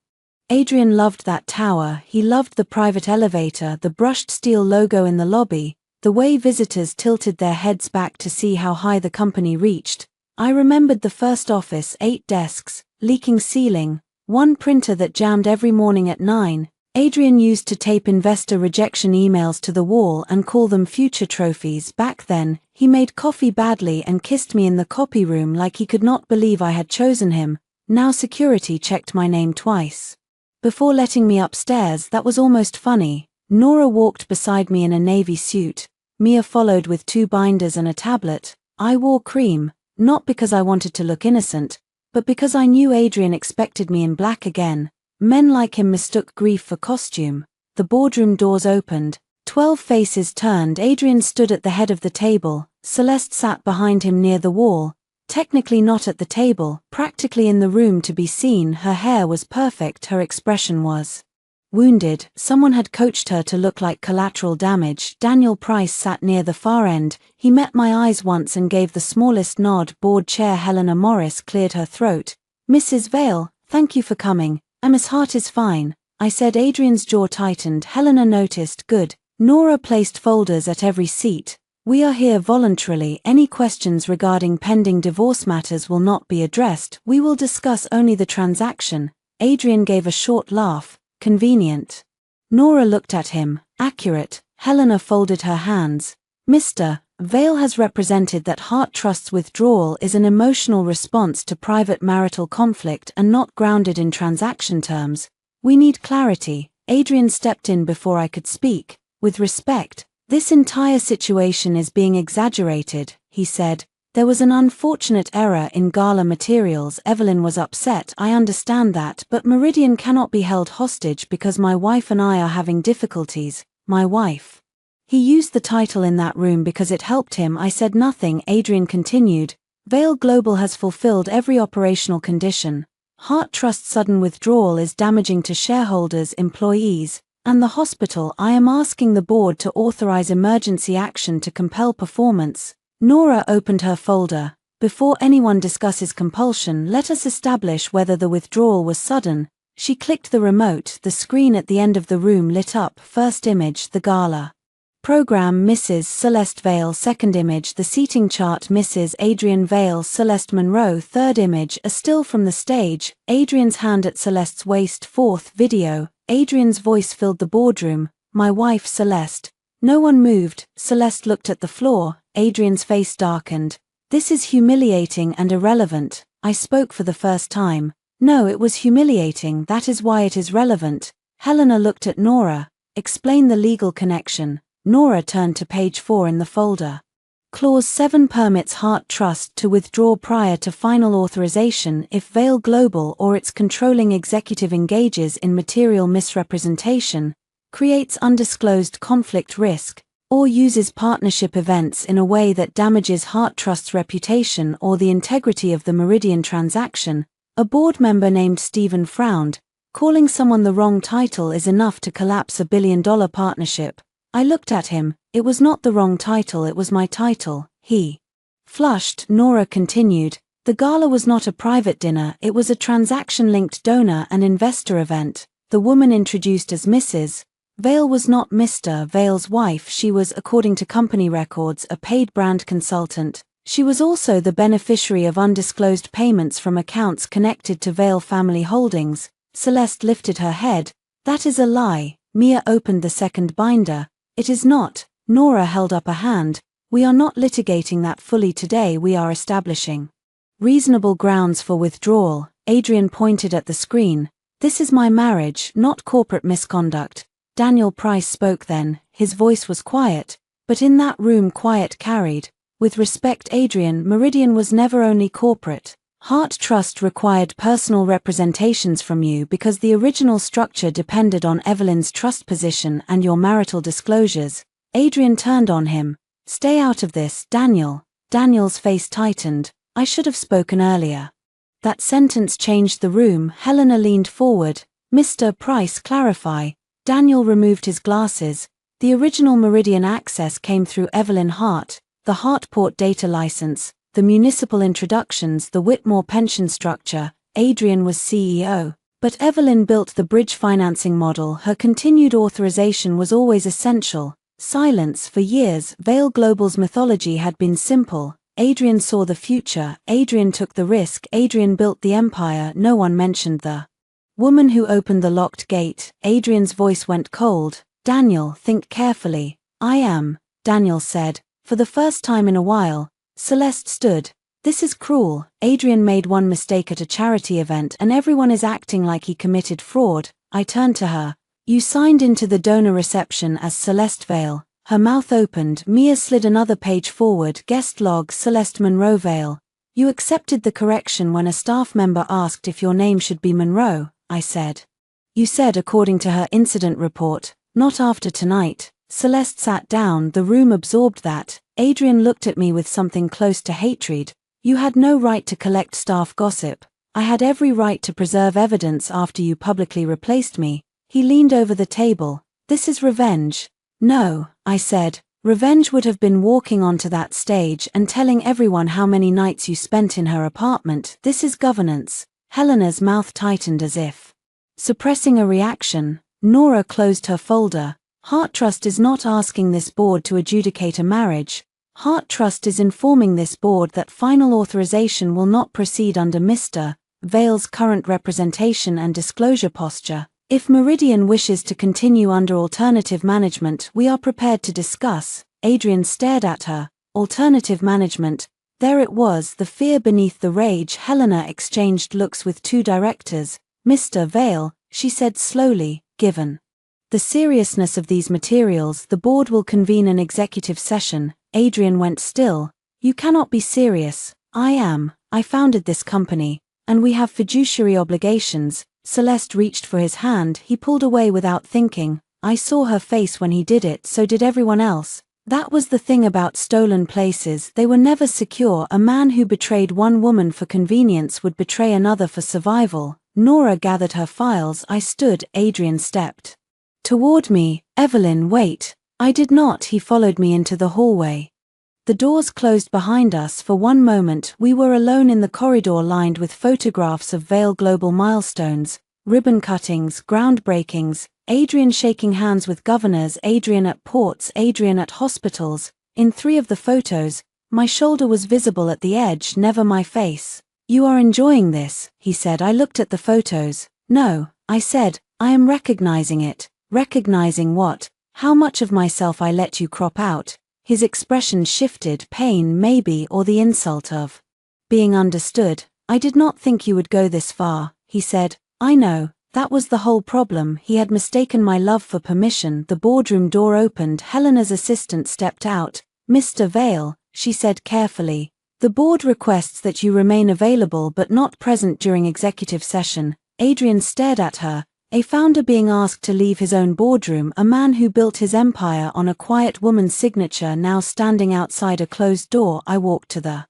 Adrian loved that tower. He loved the private elevator, the brushed steel logo in the lobby, the way visitors tilted their heads back to see how high the company reached. I remembered the first office, 8 desks, leaking ceiling, 1 printer that jammed every morning at 9. Adrian used to tape investor rejection emails to the wall and call them future trophies. Back then, he made coffee badly and kissed me in the copy room like he could not believe I had chosen him. Now security checked my name twice before letting me upstairs. That was almost funny. Nora walked beside me in a navy suit. Mia followed with 2 binders and a tablet. I wore cream, not because I wanted to look innocent, but because I knew Adrian expected me in black again. Men like him mistook grief for costume. The boardroom doors opened. 12 faces turned. Adrian stood at the head of the table. Celeste sat behind him near the wall. Technically not at the table, practically in the room to be seen. Her hair was perfect. Her expression was wounded. Someone had coached her to look like collateral damage. Daniel Price sat near the far end. He met my eyes once and gave the smallest nod. Board chair Helena Morris cleared her throat. Mrs. Vale, thank you for coming. Emma's heart is fine, I said. Adrian's jaw tightened. Helena noticed. Good. Nora placed folders at every seat. We are here voluntarily. Any questions regarding pending divorce matters will not be addressed. We will discuss only the transaction. Adrian gave a short laugh. Convenient. Nora looked at him. Accurate. Helena folded her hands. Mr. Vale has represented that Heart Trust's withdrawal is an emotional response to private marital conflict and not grounded in transaction terms. We need clarity. Adrian stepped in before I could speak. With respect, this entire situation is being exaggerated, he said. There was an unfortunate error in Gala materials. Evelyn was upset. I understand that, but Meridian cannot be held hostage because my wife and I are having difficulties. My wife. He used the title in that room because it helped him. I said nothing. Adrian continued. Vale Global has fulfilled every operational condition. Heart Trust's sudden withdrawal is damaging to shareholders, employees, and the hospital. I am asking the board to authorize emergency action to compel performance. Nora opened her folder. Before anyone discusses compulsion, let us establish whether the withdrawal was sudden. She clicked the remote. The screen at the end of the room lit up. First image, the Gala program, Mrs. Celeste Vale. Second image, the seating chart, Mrs. Adrian Vale, Celeste Monroe. Third image, a still from the stage, Adrian's hand at Celeste's waist. Fourth video, Adrian's voice filled the boardroom. My wife Celeste. No one moved. Celeste looked at the floor. Adrian's face darkened. This is humiliating and irrelevant. I spoke for the first time. No, it was humiliating. That is why it is relevant. Helena looked at Nora. Explain the legal connection. Nora turned to page 4 in the folder. Clause 7 permits Heart Trust to withdraw prior to final authorization if Vale Global or its controlling executive engages in material misrepresentation, creates undisclosed conflict risk, or uses partnership events in a way that damages Heart Trust's reputation or the integrity of the Meridian transaction. A board member named Stephen frowned. Calling someone the wrong title is enough to collapse a billion-dollar partnership. I looked at him. It was not the wrong title, it was my title. He flushed. Nora continued. The gala was not a private dinner, it was a transaction-linked donor and investor event. The woman introduced as Mrs. Vale was not Mr. Vale's wife. She was, according to company records, a paid brand consultant. She was also the beneficiary of undisclosed payments from accounts connected to Vale Family Holdings. Celeste lifted her head. That is a lie. Mia opened the second binder. It is not. Nora held up a hand. We are not litigating that fully today. We are establishing reasonable grounds for withdrawal. Adrian pointed at the screen. This is my marriage, not corporate misconduct. Daniel Price spoke then. His voice was quiet, but in that room quiet carried. With respect, Adrian, Meridian was never only corporate. Heart Trust required personal representations from you because the original structure depended on Evelyn's trust position and your marital disclosures. Adrian turned on him. Stay out of this, Daniel. Daniel's face tightened. I should have spoken earlier. That sentence changed the room. Helena leaned forward. Mr. Price, clarify. Daniel removed his glasses. The original Meridian access came through Evelyn Hart, the Hartport data license, the municipal introductions, the Whitmore pension structure. Adrian was CEO. But Evelyn built the bridge financing model. Her continued authorization was always essential. Silence. For years, Vale Global's mythology had been simple. Adrian saw the future. Adrian took the risk. Adrian built the empire. No one mentioned the woman who opened the locked gate. Adrian's voice went cold. Daniel, think carefully. I am, Daniel said. For the first time in a while, Celeste stood. This is cruel. Adrian made one mistake at a charity event and everyone is acting like he committed fraud. I turned to her. You signed into the donor reception as Celeste Vale. Her mouth opened. Mia slid another page forward. Guest log, Celeste Monroe Vale. You accepted the correction when a staff member asked if your name should be Monroe, I said. You said according to her incident report, not after tonight. Celeste sat down. The room absorbed that. Adrian looked at me with something close to hatred. You had no right to collect staff gossip. I had every right to preserve evidence after you publicly replaced me. He leaned over the table. This is revenge. No, I said. Revenge would have been walking onto that stage and telling everyone how many nights you spent in her apartment. This is governance. Helena's mouth tightened as if suppressing a reaction. Nora closed her folder. Heart Trust is not asking this board to adjudicate a marriage. Heart Trust is informing this board that final authorization will not proceed under Mr. Vale's current representation and disclosure posture. If Meridian wishes to continue under alternative management, we are prepared to discuss. Adrian stared at her. Alternative management. There it was, the fear beneath the rage. Helena exchanged looks with two directors. Mr. Vale, she said slowly, given the seriousness of these materials, the board will convene an executive session. Adrian went still. You cannot be serious. I am. I founded this company, and we have fiduciary obligations. Celeste reached for his hand. He pulled away without thinking. I saw her face when he did it, so did everyone else. That was the thing about stolen places, they were never secure. A man who betrayed one woman for convenience would betray another for survival. Nora gathered her files. I stood. Adrian stepped toward me. Evelyn, wait. I did not. He followed me into the hallway. The doors closed behind us. For one moment we were alone in the corridor lined with photographs of Vale Global milestones, ribbon cuttings, groundbreakings, Adrian shaking hands with governors, Adrian at ports, Adrian at hospitals. In 3 of the photos, my shoulder was visible at the edge, never my face. You are enjoying this, he said. I looked at the photos. No, I said, I am recognizing it. Recognizing what? How much of myself I let you crop out? His expression shifted. Pain, maybe, or the insult of being understood. I did not think you would go this far, he said. I know, that was the whole problem. He had mistaken my love for permission. The boardroom door opened. Helena's assistant stepped out. Mr. Vale, she said carefully, the board requests that you remain available but not present during executive session. Adrian stared at her. A founder being asked to leave his own boardroom, a man who built his empire on a quiet woman's signature now standing outside a closed door. I walked to the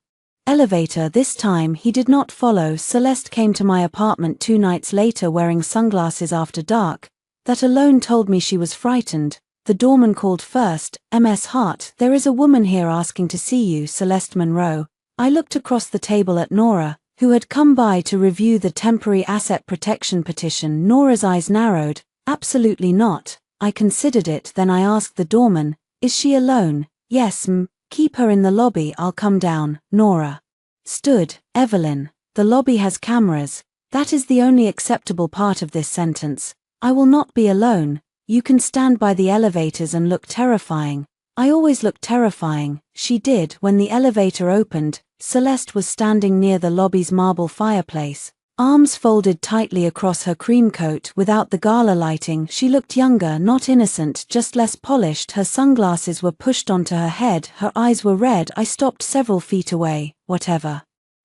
elevator. This time he did not follow. Celeste came to my apartment 2 nights later wearing sunglasses after dark. That alone told me she was frightened. The doorman called first. Ms. Hart, there is a woman here asking to see you. Celeste Monroe. I looked across the table at Nora, who had come by to review the temporary asset protection petition. Nora's eyes narrowed. Absolutely not. I considered it. Then I asked the doorman, is she alone? Yes, keep her in the lobby. I'll come down. Nora stood. Evelyn, the lobby has cameras. That is the only acceptable part of this sentence. I will not be alone. You can stand by the elevators and look terrifying. I always look terrifying. She did. When the elevator opened, Celeste was standing near the lobby's marble fireplace, arms folded tightly across her cream coat. Without the gala lighting, she looked younger, not innocent, just less polished. Her sunglasses were pushed onto her head, her eyes were red. I stopped several feet away. Whatever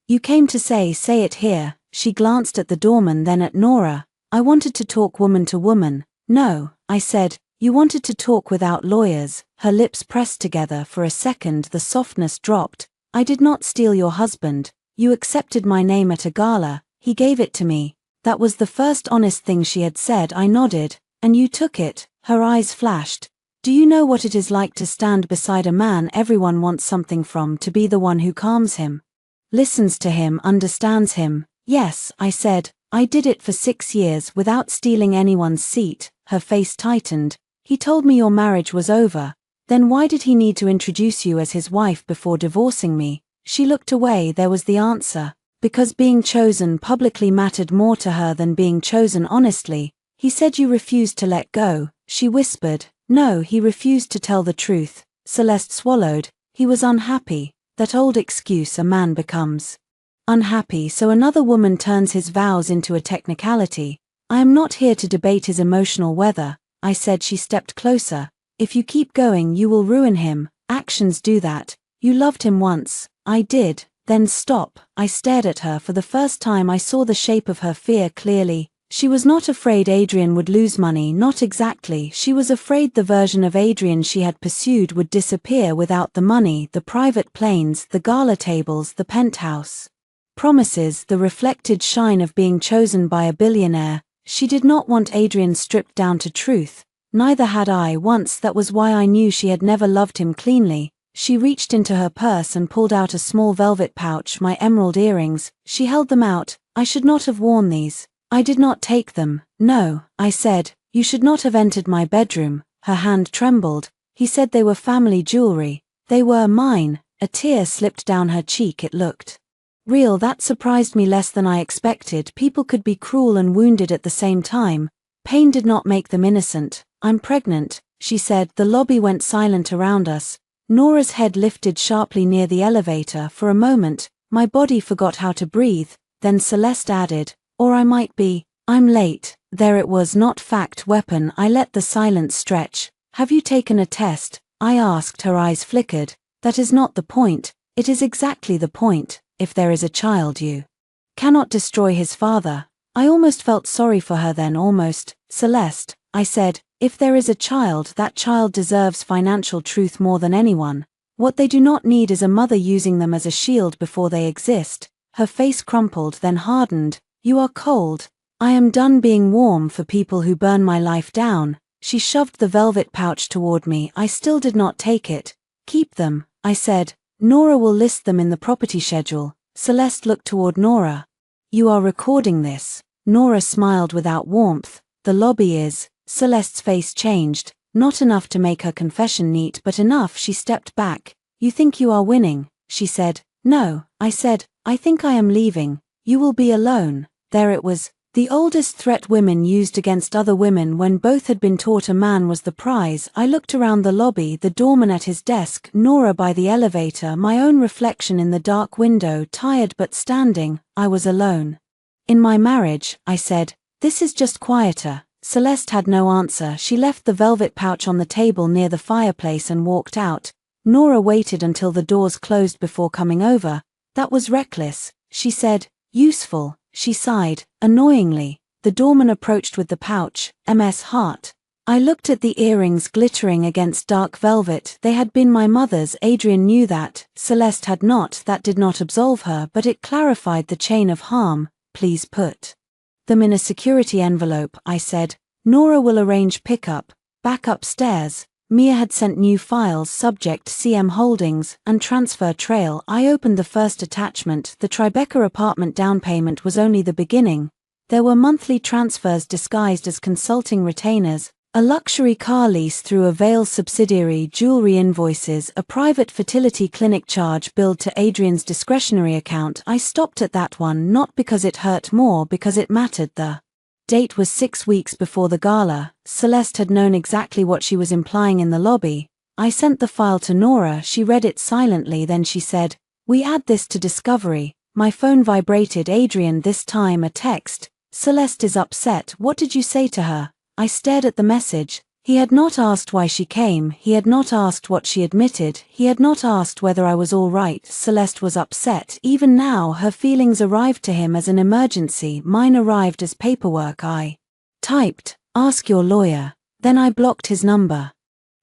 you came to say it here. She glanced at the doorman, then at Nora. I wanted to talk woman to woman. No, I said, you wanted to talk without lawyers. Her lips pressed together. For a second the softness dropped. I did not steal your husband. You accepted my name at a gala. He gave it to me. That was the first honest thing she had said. I nodded. And you took it. Her eyes flashed. Do you know what it is like to stand beside a man everyone wants something from, to be the one who calms him, listens to him, understands him? Yes, I said. I did it for 6 years without stealing anyone's seat. Her face tightened. He told me your marriage was over. Then why did he need to introduce you as his wife before divorcing me? She looked away. There was the answer. Because being chosen publicly mattered more to her than being chosen honestly. He said you refused to let go. She whispered. No, he refused to tell the truth. Celeste swallowed. He was unhappy. That old excuse, a man becomes unhappy so another woman turns his vows into a technicality. I am not here to debate his emotional weather, I said. She stepped closer. If you keep going you will ruin him. Actions do that. You loved him once. I did. Then stop. I stared at her. For the first time I saw the shape of her fear clearly. She was not afraid Adrian would lose money, not exactly. She was afraid the version of Adrian she had pursued would disappear without the money, the private planes, the gala tables, the penthouse promises, the reflected shine of being chosen by a billionaire. She did not want Adrian stripped down to truth. Neither had I once. That was why I knew she had never loved him cleanly. She reached into her purse and pulled out a small velvet pouch. My emerald earrings. She held them out. I should not have worn these. I did not take them. No, I said. You should not have entered my bedroom. Her hand trembled. He said they were family jewelry. They were mine. A tear slipped down her cheek. It looked real. That surprised me less than I expected. People could be cruel and wounded at the same time. Pain did not make them innocent. I'm pregnant, she said. The lobby went silent around us. Nora's head lifted sharply near the elevator. For a moment, my body forgot how to breathe. Then Celeste added, or I might be. I'm late. There it was, not fact, weapon. I let the silence stretch. Have you taken a test? I asked. Her eyes flickered. That is not the point. It is exactly the point. If there is a child, you cannot destroy his father. I almost felt sorry for her then, almost. Celeste, I said, if there is a child, that child deserves financial truth more than anyone. What they do not need is a mother using them as a shield before they exist. Her face crumpled, then hardened. You are cold. I am done being warm for people who burn my life down. She shoved the velvet pouch toward me. I still did not take it. Keep them, I said. Nora will list them in the property schedule. Celeste looked toward Nora. You are recording this. Nora smiled without warmth. The lobby is. Celeste's face changed. Not enough to make her confession neat, but enough. She stepped back. You think you are winning, she said. No, I said. I think I am leaving. You will be alone. There it was. The oldest threat women used against other women when both had been taught a man was the prize. I looked around the lobby, the doorman at his desk, Nora by the elevator, my own reflection in the dark window, tired but standing. I was alone. In my marriage, I said. This is just quieter. Celeste had no answer. She left the velvet pouch on the table near the fireplace and walked out. Nora waited until the doors closed before coming over. That was reckless, she said. Useful. She sighed, annoyingly. The doorman approached with the pouch, MS Heart. I looked at the earrings glittering against dark velvet. They had been my mother's. Adrian knew that. Celeste had not. That did not absolve her, but it clarified the chain of harm. Please put them in a security envelope, I said. Nora will arrange pickup. Back upstairs. Mia had sent new files, subject CM Holdings, and transfer trail. I opened the first attachment. The Tribeca apartment down payment was only the beginning. There were monthly transfers disguised as consulting retainers, a luxury car lease through a Vail subsidiary, jewelry invoices, a private fertility clinic charge billed to Adrian's discretionary account. I stopped at that one, not because it hurt more, because it mattered. The date was 6 weeks before the gala. Celeste had known exactly what she was implying in the lobby. I sent the file to Nora. She read it silently, then she said, we add this to discovery. My phone vibrated. Adrian, this time a text. Celeste is upset. What did you say to her? I stared at the message. He had not asked why she came. He had not asked what she admitted. He had not asked whether I was all right. Celeste was upset. Even now, her feelings arrived to him as an emergency. Mine arrived as paperwork. I typed, ask your lawyer. Then I blocked his number.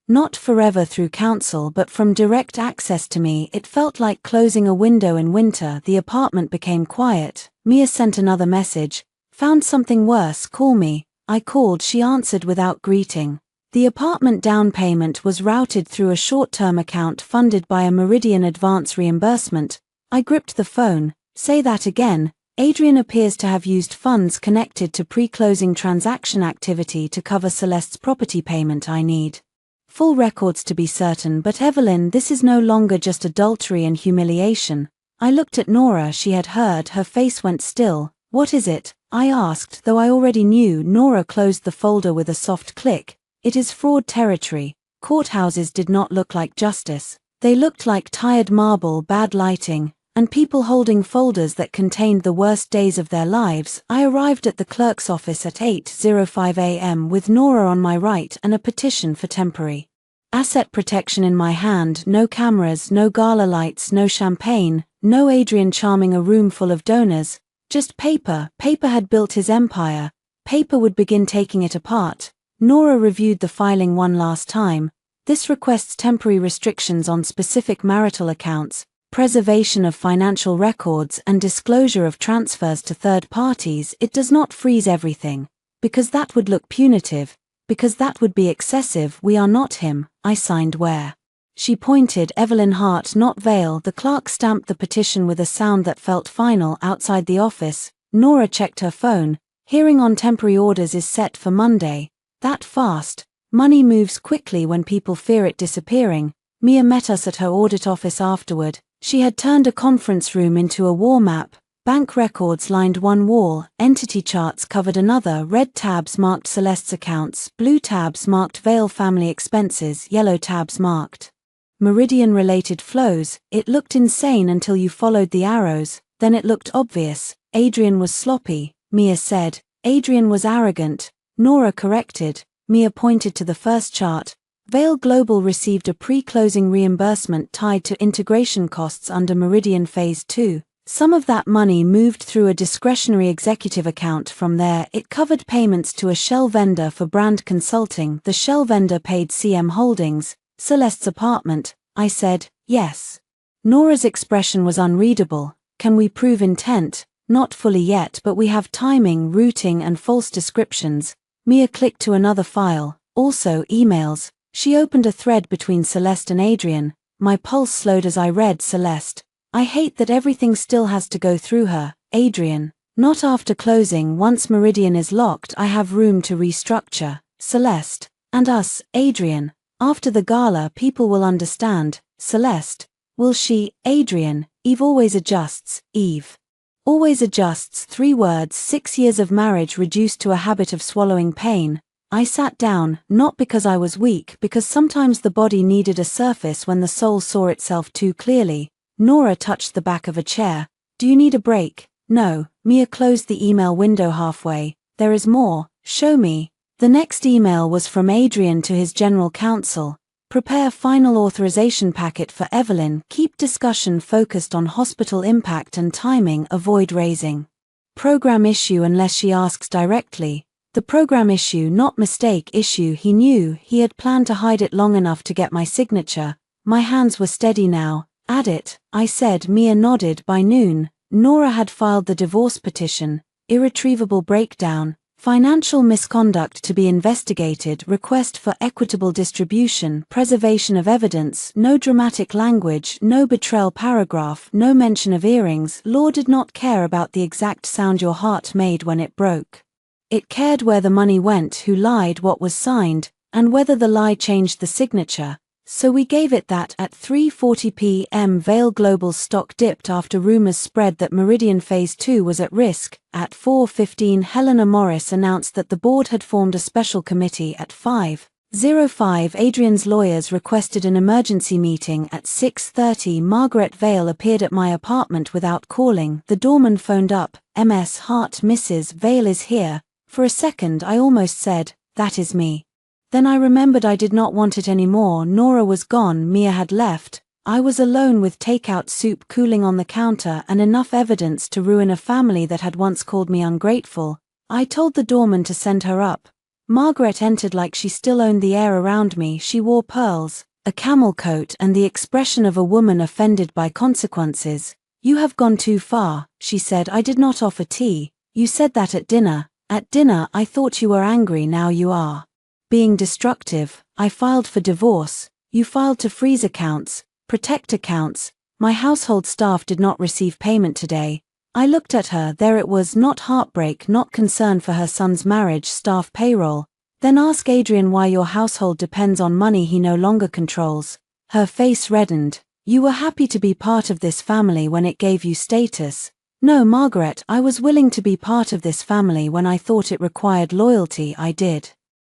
Not forever through counsel, but from direct access to me. It felt like closing a window in winter. The apartment became quiet. Mia sent another message. Found something worse. Call me. I called. She answered without greeting. The apartment down payment was routed through a short-term account funded by a Meridian advance reimbursement. I gripped the phone. Say that again. Adrian appears to have used funds connected to pre-closing transaction activity to cover Celeste's property payment. I need full records to be certain, but Evelyn, this is no longer just adultery and humiliation. I looked at Nora. She had heard. Her face went still. What is it? I asked, though I already knew. Nora closed the folder with a soft click. It is fraud territory. Courthouses did not look like justice. They looked like tired marble, bad lighting, and people holding folders that contained the worst days of their lives. I arrived at the clerk's office at 8:05 a.m. with Nora on my right and a petition for temporary asset protection in my hand. No cameras, no gala lights, no champagne, no Adrian charming a room full of donors. Just paper. Paper had built his empire. Paper would begin taking it apart. Nora reviewed the filing one last time. This requests temporary restrictions on specific marital accounts, preservation of financial records, and disclosure of transfers to third parties. It does not freeze everything, because that would look punitive, because that would be excessive. We are not him. I signed where? She pointed. Evelyn Hart, not Vale. The clerk stamped the petition with a sound that felt final. Outside the office, Nora checked her phone. Hearing on temporary orders is set for Monday. That fast. Money moves quickly when people fear it disappearing. Mia met us at her audit office afterward. She had turned a conference room into a war map. Bank records lined one wall, entity charts covered another, red tabs marked Celeste's accounts, blue tabs marked Vale family expenses, yellow tabs marked Meridian-related flows. It looked insane until you followed the arrows, then it looked obvious. Adrian was sloppy, Mia said. Adrian was arrogant, Nora corrected. Mia pointed to the first chart. Vale Global received a pre-closing reimbursement tied to integration costs under Meridian Phase 2. Some of that money moved through a discretionary executive account. From there, it covered payments to a shell vendor for brand consulting. The shell vendor paid CM Holdings, Celeste's apartment. I said, yes. Nora's expression was unreadable. Can we prove intent? Not fully yet, but we have timing, routing, and false descriptions. Mia clicked to another file, also emails. She opened a thread between Celeste and Adrian. My pulse slowed as I read Celeste. I hate that everything still has to go through her. Adrian. Not after closing. Once Meridian is locked, I have room to restructure. Celeste. And us, Adrian. After the gala, people will understand. Celeste. Will she? Adrian. Eve always adjusts. Eve. Always adjusts. 3 words. 6 years of marriage reduced to a habit of swallowing pain. I sat down, not because I was weak, because sometimes the body needed a surface when the soul saw itself too clearly. Nora touched the back of a chair. Do you need a break? No. Mia closed the email window halfway. There is more. Show me. The next email was from Adrian to his general counsel. Prepare final authorization packet for Evelyn. Keep discussion focused on hospital impact and timing. Avoid raising program issue unless she asks directly. The program issue, not mistake issue. He knew. He had planned to hide it long enough to get my signature. My hands were steady now. Add it, I said. Mia nodded. By noon, Nora had filed the divorce petition. Irretrievable breakdown. Financial misconduct to be investigated. Request for equitable distribution. Preservation of evidence. No dramatic language. No betrayal paragraph. No mention of earrings. Law did not care about the exact sound your heart made when it broke. It cared where the money went, who lied, what was signed, and whether the lie changed the signature. So we gave it that. At 3:40 p.m. Vale Global's stock dipped after rumors spread that Meridian Phase 2 was at risk. At 4:15 Helena Morris announced that the board had formed a special committee. At 5:05 Adrian's lawyers requested an emergency meeting. At 6:30 Margaret Vale appeared at my apartment without calling. The doorman phoned up. MS Hart, Mrs. Vale is here. For a second I almost said, that is me. Then I remembered I did not want it anymore. Nora was gone. Mia had left. I was alone with takeout soup cooling on the counter and enough evidence to ruin a family that had once called me ungrateful. I told the doorman to send her up. Margaret entered like she still owned the air around me. She wore pearls, a camel coat, and the expression of a woman offended by consequences. You have gone too far, she said. I did not offer tea. You said that at dinner. At dinner I thought you were angry. Now you are being destructive. I filed for divorce. You filed to freeze accounts, protect accounts. My household staff did not receive payment today. I looked at her. There it was. Not heartbreak, not concern for her son's marriage. Staff payroll. Then ask Adrian why your household depends on money he no longer controls. Her face reddened. You were happy to be part of this family when it gave you status. No, Margaret, I was willing to be part of this family when I thought it required loyalty. I did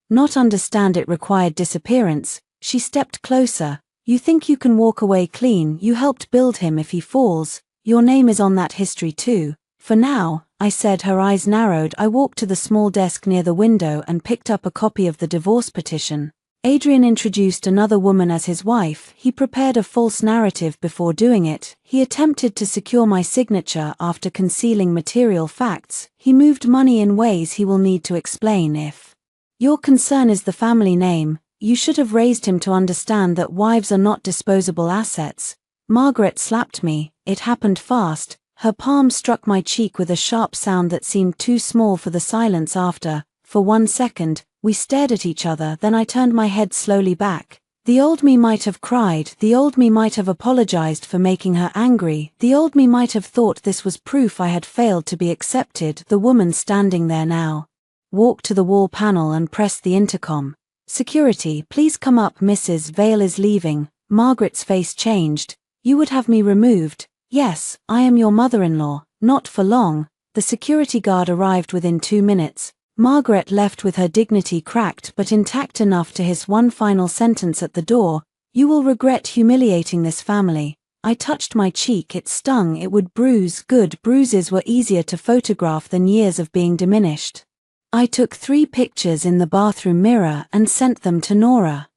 not understand it required disappearance. She stepped closer. You think you can walk away clean. You helped build him. If he falls, your name is on that history too. For now, I said. Her eyes narrowed. I walked to the small desk near the window and picked up a copy of the divorce petition. Adrian introduced another woman as his wife. He prepared a false narrative before doing it. He attempted to secure my signature after concealing material facts. He moved money in ways he will need to explain. If your concern is the family name, you should have raised him to understand that wives are not disposable assets. Margaret slapped me. It happened fast. Her palm struck my cheek with a sharp sound that seemed too small for the silence after. For 1 second, we stared at each other. Then I turned my head slowly back. The old me might have cried. The old me might have apologized for making her angry. The old me might have thought this was proof I had failed to be accepted. The woman standing there now walked to the wall panel and pressed the intercom. Security, please come up. Mrs. Vale is leaving. Margaret's face changed. You would have me removed? Yes, I am your mother-in-law. Not for long. The security guard arrived within 2 minutes. Margaret left with her dignity cracked but intact enough to hiss one final sentence at the door. You will regret humiliating this family. I touched my cheek, it stung, it would bruise. Good, bruises were easier to photograph than years of being diminished. I took 3 pictures in the bathroom mirror and sent them to Nora.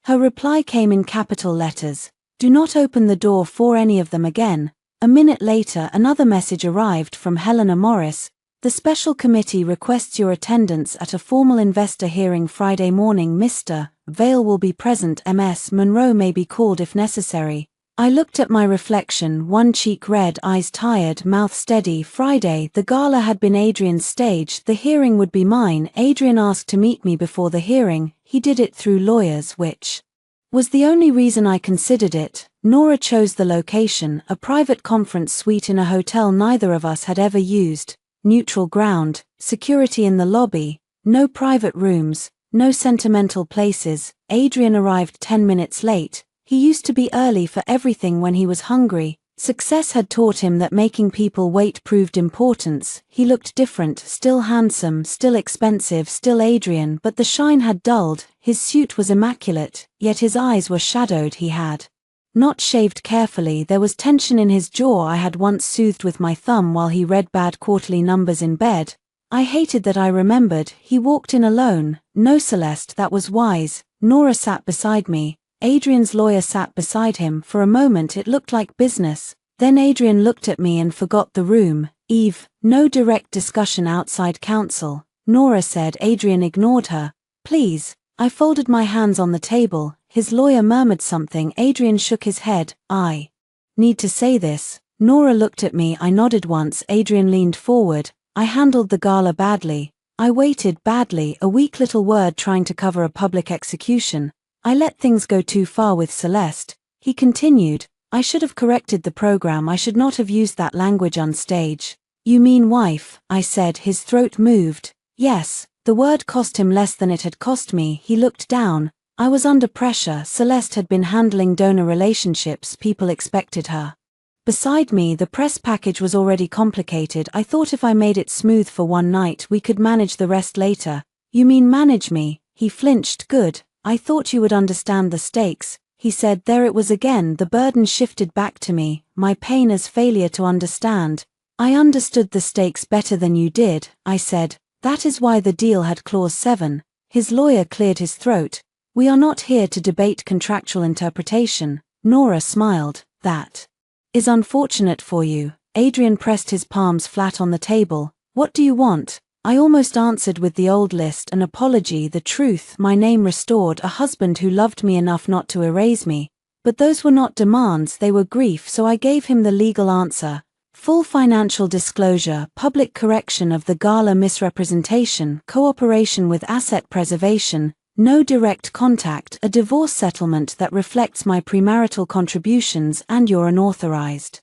Her reply came in capital letters. Do not open the door for any of them again. A minute later another message arrived from Helena Morris. The special committee requests your attendance at a formal investor hearing Friday morning. Mr. Vale will be present. Ms. Monroe may be called if necessary. I looked at my reflection, one cheek red, eyes tired, mouth steady. Friday, the gala had been Adrian's stage, the hearing would be mine. Adrian asked to meet me before the hearing. He did it through lawyers, which was the only reason I considered it. Nora chose the location, a private conference suite in a hotel neither of us had ever used. Neutral ground, security in the lobby, no private rooms, no sentimental places. Adrian arrived 10 minutes late. He used to be early for everything when he was hungry. Success had taught him that making people wait proved importance. He looked different, still handsome, still expensive, still Adrian, but the shine had dulled. His suit was immaculate, yet his eyes were shadowed. He had not shaved carefully. There was tension in his jaw I had once soothed with my thumb while he read bad quarterly numbers in bed. I hated that I remembered. He walked in alone. No, Celeste, that was wise. Nora sat beside me. Adrian's lawyer sat beside him. For a moment it looked like business. Then Adrian looked at me and forgot the room. Eve, no direct discussion outside counsel. Nora said. Adrian ignored her. Please. I folded my hands on the table. His lawyer murmured something. Adrian shook his head. I need to say this. Nora looked at me. I nodded once. Adrian leaned forward. I handled the gala badly. I waited badly, a weak little word trying to cover a public execution. I let things go too far with Celeste. He continued. I should have corrected the program. I should not have used that language on stage. You mean wife, I said. His throat moved. Yes, the word cost him less than it had cost me. He looked down. I was under pressure. Celeste had been handling donor relationships. People expected her. Beside me, the press package was already complicated. I thought if I made it smooth for one night, we could manage the rest later. You mean manage me? He flinched. Good. I thought you would understand the stakes. He said. There it was again. The burden shifted back to me. My pain as failure to understand. I understood the stakes better than you did, I said. That is why the deal had clause 7. His lawyer cleared his throat. We are not here to debate contractual interpretation. Nora smiled. That is unfortunate for you. Adrian pressed his palms flat on the table. What do you want? I almost answered with the old list, an apology, the truth, my name restored, a husband who loved me enough not to erase me. But those were not demands, they were grief, so I gave him the legal answer. Full financial disclosure, public correction of the Gala misrepresentation, cooperation with asset preservation, no direct contact, a divorce settlement that reflects my premarital contributions and your unauthorized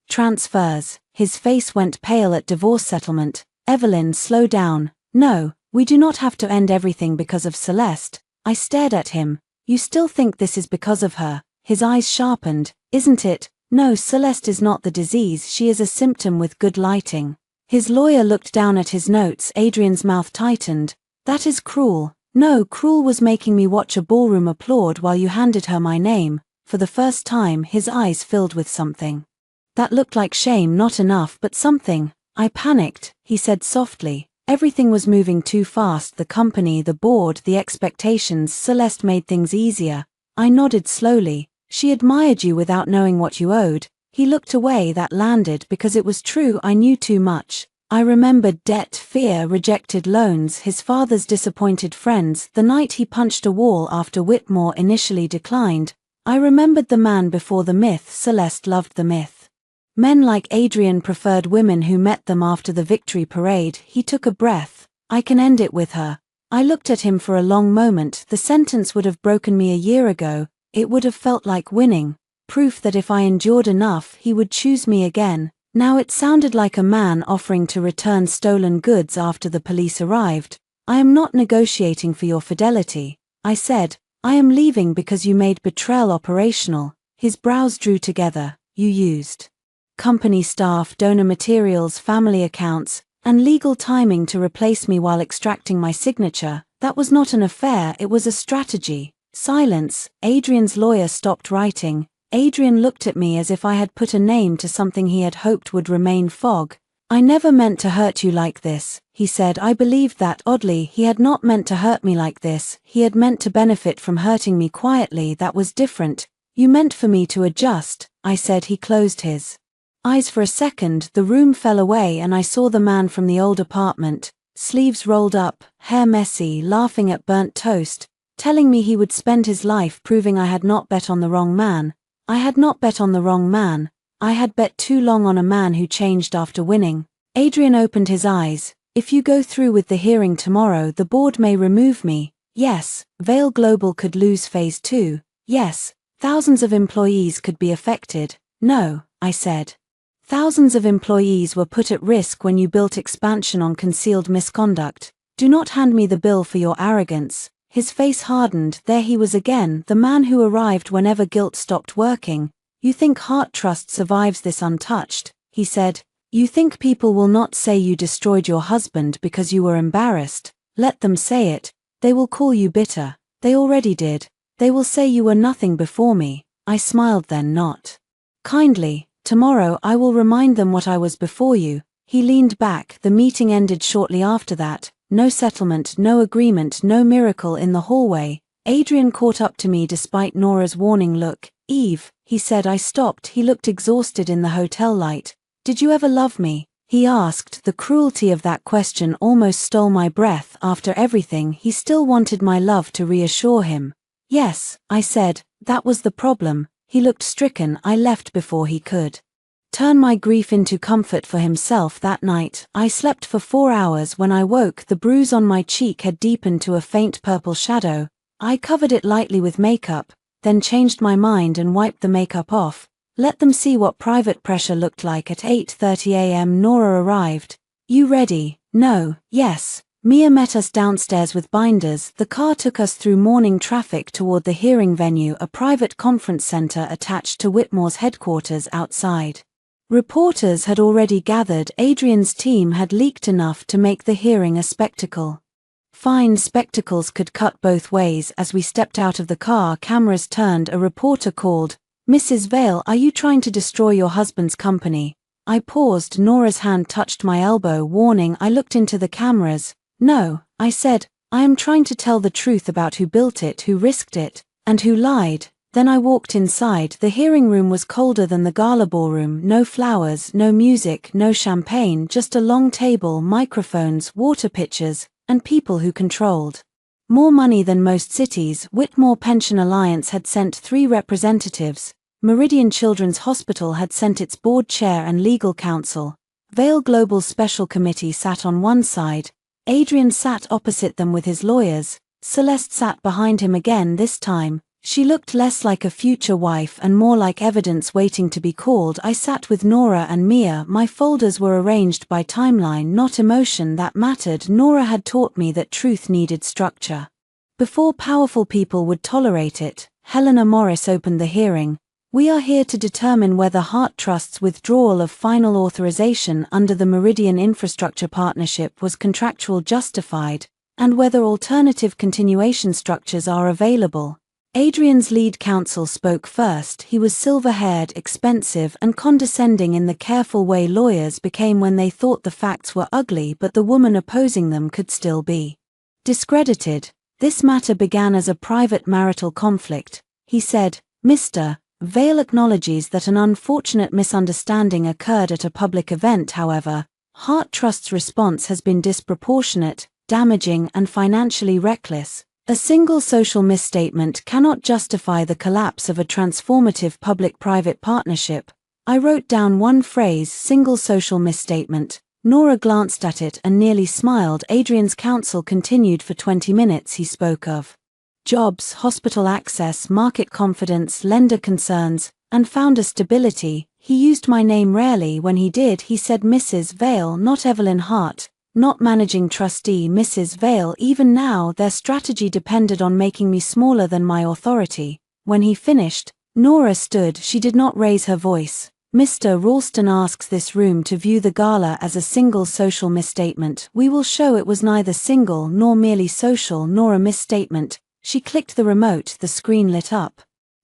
transfers. His face went pale at divorce settlement. Evelyn, slow down. No, we do not have to end everything because of Celeste. I stared at him. You still think this is because of her? His eyes sharpened. Isn't it? No, Celeste is not the disease, she is a symptom with good lighting. His lawyer looked down at his notes. Adrian's mouth tightened. That is cruel. No, cruel was making me watch a ballroom applaud while you handed her my name. For the first time, his eyes filled with something that looked like shame, not enough, but something. I panicked, he said softly. Everything was moving too fast, the company, the board, the expectations. Celeste made things easier. I nodded slowly. She admired you without knowing what you owed. He looked away. That landed because it was true. I knew too much. I remembered debt, fear, rejected loans, his father's disappointed friends, the night he punched a wall after Whitmore initially declined. I remembered the man before the myth. Celeste loved the myth. Men like Adrian preferred women who met them after the victory parade. He took a breath. I can end it with her. I looked at him for a long moment. The sentence would have broken me a year ago. It would have felt like winning. Proof that if I endured enough, he would choose me again. Now it sounded like a man offering to return stolen goods after the police arrived. I am not negotiating for your fidelity. I said, I am leaving because you made betrayal operational. His brows drew together. You used company staff, donor materials, family accounts, and legal timing to replace me while extracting my signature. That was not an affair, it was a strategy. Silence. Adrian's lawyer stopped writing. Adrian looked at me as if I had put a name to something he had hoped would remain fog. I never meant to hurt you like this, he said. I believed that. Oddly, he had not meant to hurt me like this. He had meant to benefit from hurting me quietly. That was different. You meant for me to adjust, I said. He closed his eyes for a second. The room fell away and I saw the man from the old apartment, sleeves rolled up, hair messy, laughing at burnt toast, telling me he would spend his life proving I had not bet on the wrong man. I had not bet on the wrong man. I had bet too long on a man who changed after winning. Adrian opened his eyes. If you go through with the hearing tomorrow, the board may remove me. Yes. Vale Global could lose phase 2. Yes. Thousands of employees could be affected. No, I said. Thousands of employees were put at risk when you built expansion on concealed misconduct. Do not hand me the bill for your arrogance. His face hardened. There he was again, the man who arrived whenever guilt stopped working. You think Heart Trust survives this untouched, he said. You think people will not say you destroyed your husband because you were embarrassed. Let them say it. They will call you bitter. They already did. They will say you were nothing before me. I smiled then, not kindly. Tomorrow I will remind them what I was before you. He leaned back. The meeting ended shortly after that. No settlement, no agreement, no miracle. In the hallway, Adrian caught up to me despite Nora's warning look. Eve, he said. I stopped. He looked exhausted in the hotel light. Did you ever love me? He asked. The cruelty of that question almost stole my breath. After everything, he still wanted my love to reassure him. Yes, I said. That was the problem. He looked stricken. I left before he could turn my grief into comfort for himself. That night, I slept for 4 hours. When I woke, the bruise on my cheek had deepened to a faint purple shadow. I covered it lightly with makeup, then changed my mind and wiped the makeup off. Let them see what private pressure looked like. At 8:30 a.m. Nora arrived. You ready? No. Yes. Mia met us downstairs with binders. The car took us through morning traffic toward the hearing venue, a private conference center attached to Whitmore's headquarters outside. Reporters had already gathered. Adrian's team had leaked enough to make the hearing a spectacle. Fine, spectacles could cut both ways. As we stepped out of the car, cameras turned. A reporter called, Mrs. Vale, are you trying to destroy your husband's company? I paused. Nora's hand touched my elbow, warning. I looked into the cameras. No, I said, I am trying to tell the truth about who built it, who risked it, and who lied. Then I walked inside. The hearing room was colder than the gala ballroom. No flowers, no music, no champagne, just a long table, microphones, water pitchers, and people who controlled more money than most cities. Whitmore Pension Alliance had sent 3 representatives. Meridian Children's Hospital had sent its board chair and legal counsel. Vale Global Special Committee sat on one side. Adrian sat opposite them with his lawyers. Celeste sat behind him again. This time, she looked less like a future wife and more like evidence waiting to be called. I sat with Nora and Mia. My folders were arranged by timeline, not emotion, that mattered. Nora had taught me that truth needed structure before powerful people would tolerate it. Helena Morris opened the hearing. We are here to determine whether Heart Trust's withdrawal of final authorization under the Meridian Infrastructure Partnership was contractual justified, and whether alternative continuation structures are available. Adrian's lead counsel spoke first. He was silver-haired, expensive, and condescending in the careful way lawyers became when they thought the facts were ugly but the woman opposing them could still be discredited. This matter began as a private marital conflict, he said. Mr. Vale acknowledges that an unfortunate misunderstanding occurred at a public event. However, Heart Trust's response has been disproportionate, damaging, and financially reckless. A single social misstatement cannot justify the collapse of a transformative public-private partnership. I wrote down one phrase, single social misstatement. Nora glanced at it and nearly smiled. Adrian's counsel continued for 20 minutes. He spoke of jobs, hospital access, market confidence, lender concerns, and founder stability. He used my name rarely. When he did, he said Mrs. Vale, not Evelyn Hart. not managing trustee Mrs. Vale. Even now their strategy depended on making me smaller than my authority. When he finished, Nora stood. She did not raise her voice. Mr. Ralston asks this room to view the gala as a single social misstatement. We will show it was neither single nor merely social nor a misstatement. She clicked the remote. The screen lit up.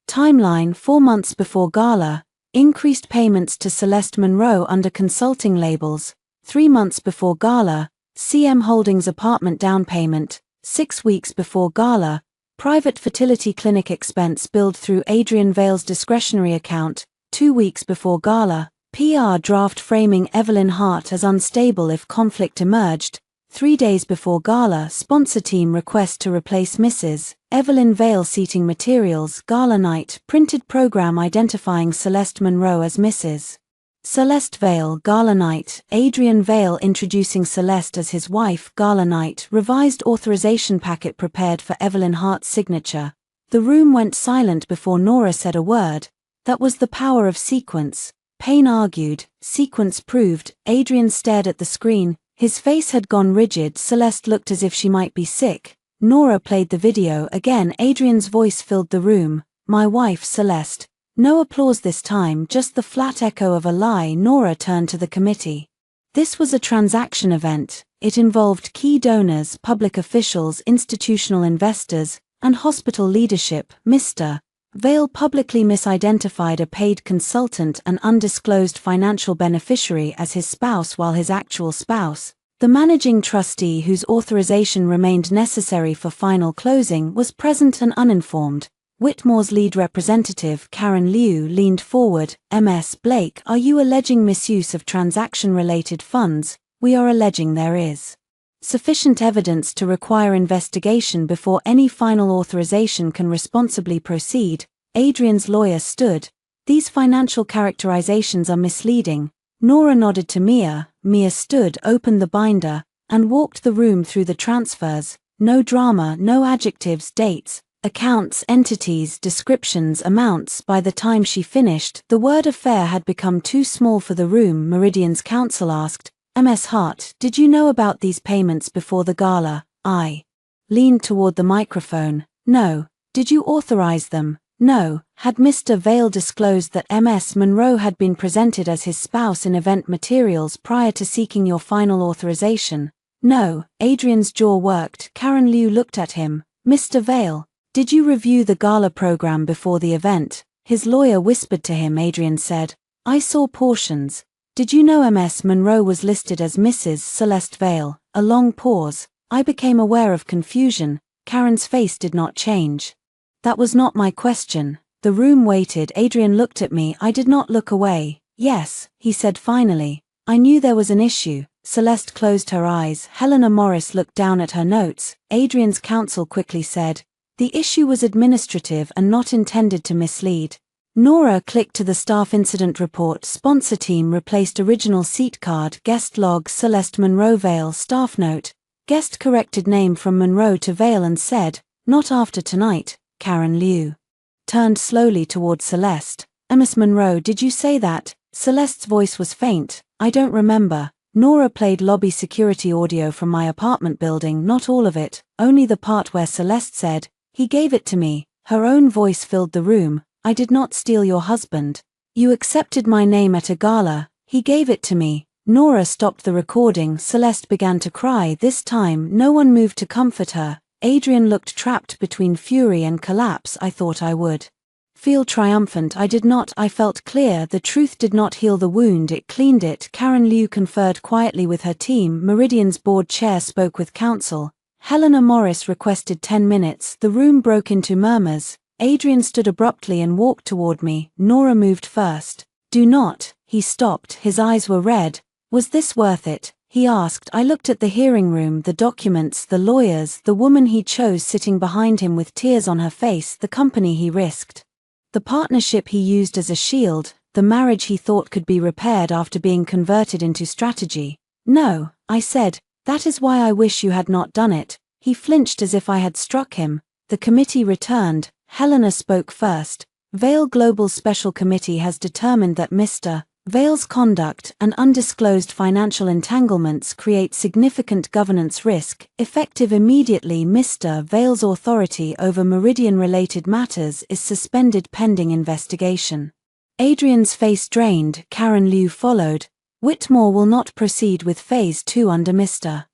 Timeline: 4 months before Gala, increased payments to Celeste Monroe under consulting labels. 3 months before Gala, CM Holdings apartment down payment. 6 weeks before Gala, private fertility clinic expense billed through Adrian Vale's discretionary account. 2 weeks before Gala, PR draft framing Evelyn Hart as unstable if conflict emerged. 3 days before Gala, sponsor team request to replace Mrs. Evelyn Vale. Seating materials: Gala night, printed program identifying Celeste Monroe as Mrs. Celeste Vale. Gala night, Adrian Vale introducing Celeste as his wife. Gala night, revised authorization packet prepared for Evelyn Hart's signature. The room went silent before Nora said a word. That was the power of sequence. Payne argued. Sequence proved. Adrian stared at the screen. His face had gone rigid. Celeste looked as if she might be sick. Nora played the video again. Adrian's voice filled the room. My wife Celeste. No applause this time, just the flat echo of a lie. Nora turned to the committee. This was a transaction event. It involved key donors, public officials, institutional investors, and hospital leadership. Mr. Vale publicly misidentified a paid consultant and undisclosed financial beneficiary as his spouse while his actual spouse, the managing trustee whose authorization remained necessary for final closing, was present and uninformed. Whitmore's lead representative, Karen Liu, leaned forward. Ms. Blake, are you alleging misuse of transaction-related funds? We are alleging there is sufficient evidence to require investigation before any final authorization can responsibly proceed. Adrian's lawyer stood. These financial characterizations are misleading. Nora nodded to Mia. Mia stood, opened the binder, and walked the room through the transfers. No drama, no adjectives, dates, accounts, entities, descriptions, amounts. By the time she finished, the word affair had become too small for the room. Meridian's counsel asked, Ms. Hart, did you know about these payments before the gala? I leaned toward the microphone. No. Did you authorize them? No. Had Mr. Vale disclosed that Ms. Monroe had been presented as his spouse in event materials prior to seeking your final authorization? No. Adrian's jaw worked. Karen Liu looked at him. Mr. Vale, did you review the gala program before the event? His lawyer whispered to him. Adrian said, I saw portions. Did you know Ms. Monroe was listed as Mrs. Celeste Vale? A long pause. I became aware of confusion. Karen's face did not change. That was not my question. The room waited. Adrian looked at me. I did not look away. Yes, he said finally. I knew there was an issue. Celeste closed her eyes. Helena Morris looked down at her notes. Adrian's counsel quickly said, the issue was administrative and not intended to mislead. Nora clicked to the staff incident report. Sponsor team replaced original seat card. Guest log: Celeste Monroe Vale. Staff note: guest corrected name from Monroe to Vale and said, not after tonight. Karen Liu turned slowly toward Celeste. Ms. Monroe, did you say that? Celeste's voice was faint. I don't remember. Nora played lobby security audio from my apartment building. Not all of it, only the part where Celeste said, he gave it to me. Her own voice filled the room. I did not steal your husband. You accepted my name at a gala. He gave it to me. Nora stopped the recording. Celeste began to cry. This time, no one moved to comfort her. Adrian looked trapped between fury and collapse. I thought I would feel triumphant. I did not. I felt clear. The truth did not heal the wound, it cleaned it. Karen Liu conferred quietly with her team. Meridian's board chair spoke with counsel. Helena Morris requested 10 minutes. The room broke into murmurs. Adrian stood abruptly and walked toward me. Nora moved first. Do not. He stopped. His eyes were red. Was this worth it? He asked. I looked at the hearing room, the documents, the lawyers, the woman he chose sitting behind him with tears on her face, the company he risked, the partnership he used as a shield, the marriage he thought could be repaired after being converted into strategy. No, I said, that is why I wish you had not done it. He flinched as if I had struck him. The committee returned. Helena spoke first. Vale Global Special Committee has determined that Mr. Vale's conduct and undisclosed financial entanglements create significant governance risk. Effective immediately, Mr. Vale's authority over Meridian-related matters is suspended pending investigation. Adrian's face drained. Karen Liu followed. Whitmore will not proceed with Phase 2 under Mr.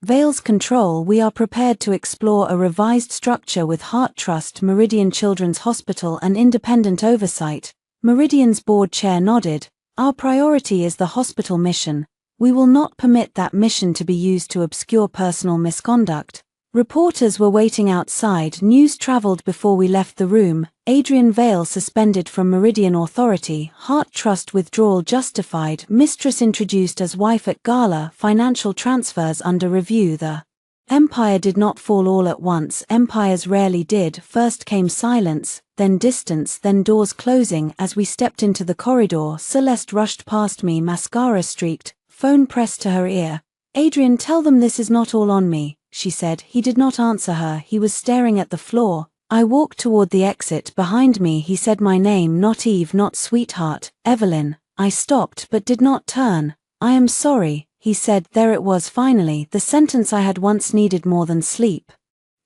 Vale's control. We are prepared to explore a revised structure with Heart Trust, Meridian Children's Hospital and independent oversight. Meridian's board chair nodded. Our priority is the hospital mission. We will not permit that mission to be used to obscure personal misconduct. Reporters were waiting outside. News traveled before we left the room. Adrian Vale suspended from Meridian Authority. Heart Trust withdrawal justified. Mistress introduced as wife at Gala. Financial transfers under review. The empire did not fall all at once. Empires rarely did. First came silence, then distance, then doors closing. As we stepped into the corridor, Celeste rushed past me, mascara streaked, phone pressed to her ear. Adrian, tell them this is not all on me, she said. He did not answer her. He was staring at the floor. I walked toward the exit. Behind me he said my name, not Eve, not sweetheart, Evelyn. I stopped but did not turn. I am sorry, he said. There it was finally, the sentence I had once needed more than sleep.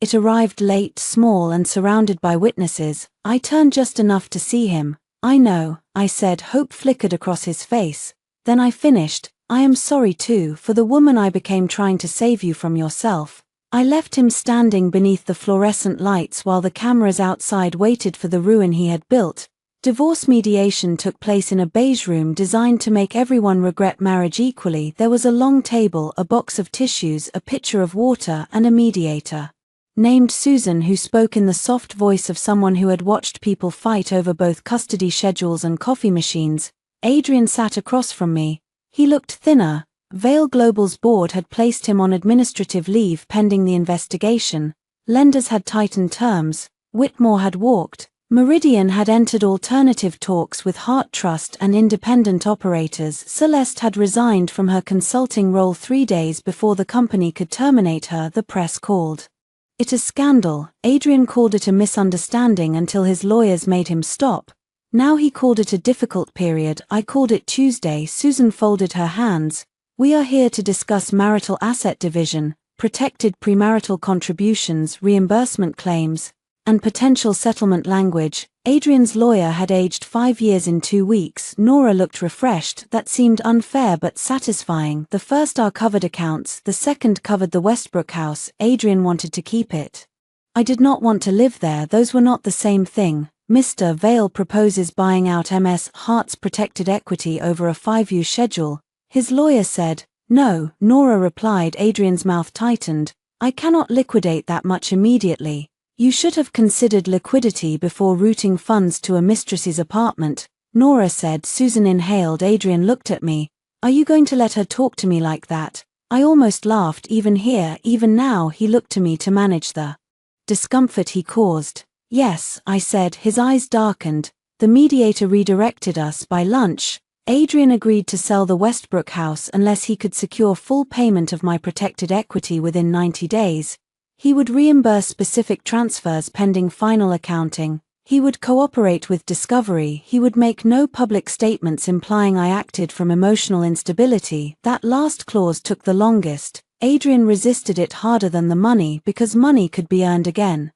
It arrived late, small and surrounded by witnesses. I turned just enough to see him. I know, I said. Hope flickered across his face. Then I finished. I am sorry too, for the woman I became trying to save you from yourself. I left him standing beneath the fluorescent lights while the cameras outside waited for the ruin he had built. Divorce mediation took place in a beige room designed to make everyone regret marriage equally. There was a long table, a box of tissues, a pitcher of water, and a mediator named Susan, who spoke in the soft voice of someone who had watched people fight over both custody schedules and coffee machines. Adrian sat across from me. He looked thinner. Vale Global's board had placed him on administrative leave pending the investigation. Lenders had tightened terms. Whitmore had walked. Meridian had entered alternative talks with Heart Trust and independent operators. Celeste had resigned from her consulting role 3 days before the company could terminate her. The press called it a scandal. Adrian called it a misunderstanding until his lawyers made him stop. Now he called it a difficult period. I called it Tuesday. Susan folded her hands. We are here to discuss marital asset division, protected premarital contributions, reimbursement claims, and potential settlement language. Adrian's lawyer had aged 5 years in 2 weeks. Nora looked refreshed. That seemed unfair but satisfying. The first are covered accounts, the second covered the Westbrook house. Adrian wanted to keep it. I did not want to live there. Those were not the same thing. Mr. Vale proposes buying out MS Heart's protected equity over a 5-year schedule. His lawyer said, no. Nora replied. Adrian's mouth tightened. I cannot liquidate that much immediately. You should have considered liquidity before routing funds to a mistress's apartment, Nora said. Susan inhaled. Adrian looked at me. Are you going to let her talk to me like that? I almost laughed. Even here, even now, he looked to me to manage the discomfort he caused. Yes, I said. His eyes darkened. The mediator redirected us. By lunch, Adrian agreed to sell the Westbrook house unless he could secure full payment of my protected equity within 90 days. He would reimburse specific transfers pending final accounting. He would cooperate with Discovery. He would make no public statements implying I acted from emotional instability. That last clause took the longest. Adrian resisted it harder than the money because money could be earned again.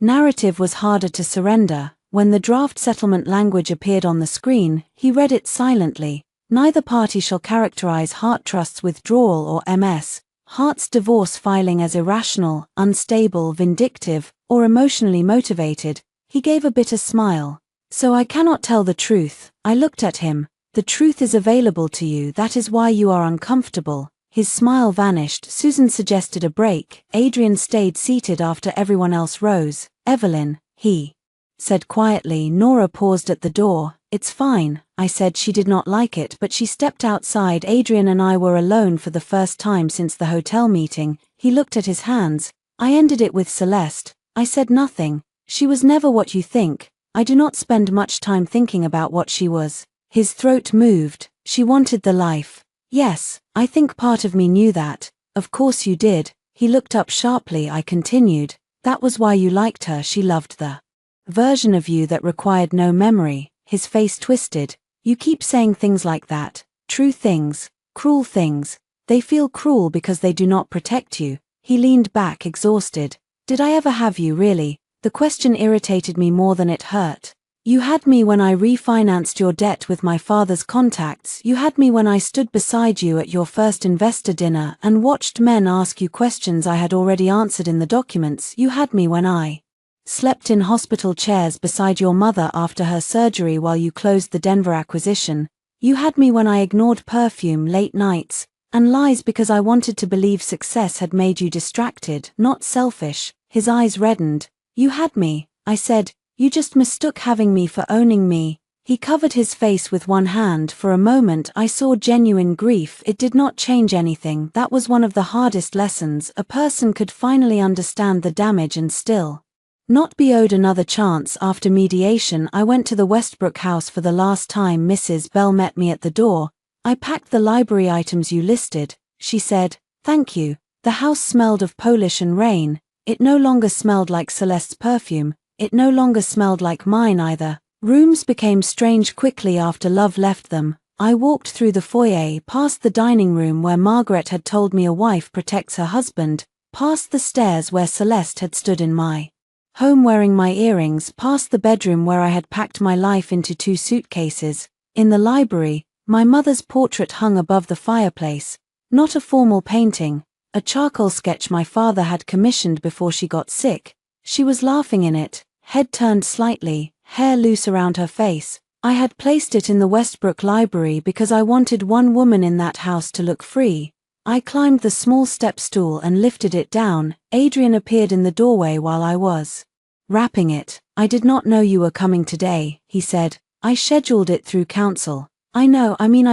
Narrative was harder to surrender. When the draft settlement language appeared on the screen, he read it silently. Neither party shall characterize Heart Trust's withdrawal or MS Heart's divorce filing as irrational, unstable, vindictive, or emotionally motivated. He gave a bitter smile. So I cannot tell the truth. I looked at him. The truth is available to you. That is why you are uncomfortable. His smile vanished. Susan suggested a break. Adrian stayed seated after everyone else rose. Evelyn, he said quietly. Nora paused at the door. It's fine, I said. She did not like it, but she stepped outside. Adrian and I were alone for the first time since the hotel meeting. He looked at his hands. I ended it with Celeste. I said nothing. She was never what you think. I do not spend much time thinking about what she was. His throat moved. She wanted the life. Yes, I think part of me knew that. Of course you did. He looked up sharply. I continued. That was why you liked her. She loved the version of you that required no memory. His face twisted. You keep saying things like that. True things, cruel things. They feel cruel because they do not protect you. He leaned back, exhausted. Did I ever have you, really? The question irritated me more than it hurt. You had me when I refinanced your debt with my father's contacts. You had me when I stood beside you at your first investor dinner and watched men ask you questions I had already answered in the documents. You had me when I slept in hospital chairs beside your mother after her surgery while you closed the Denver acquisition. You had me when I ignored perfume, late nights, and lies because I wanted to believe success had made you distracted, not selfish. His eyes reddened. You had me, I said. You just mistook having me for owning me. He covered his face with one hand. For a moment I saw genuine grief. It did not change anything. That was one of the hardest lessons. A person could finally understand the damage and still not be owed another chance. After mediation, I went to the Westbrook house for the last time. Mrs. Bell met me at the door. I packed the library items you listed, she said. Thank you. The house smelled of polish and rain. It no longer smelled like Celeste's perfume. It no longer smelled like mine either. Rooms became strange quickly after Love left them. I walked through the foyer, past the dining room where Margaret had told me a wife protects her husband, past the stairs where Celeste had stood in my home wearing my earrings, past the bedroom where I had packed my life into 2 suitcases. In the library, my mother's portrait hung above the fireplace. Not a formal painting, a charcoal sketch my father had commissioned before she got sick. She was laughing in it, head turned slightly, hair loose around her face. I had placed it in the Westbrook library because I wanted one woman in that house to look free. I climbed the small step stool and lifted it down. Adrian appeared in the doorway while I was wrapping it. I did not know you were coming today, he said. I scheduled it through counsel. I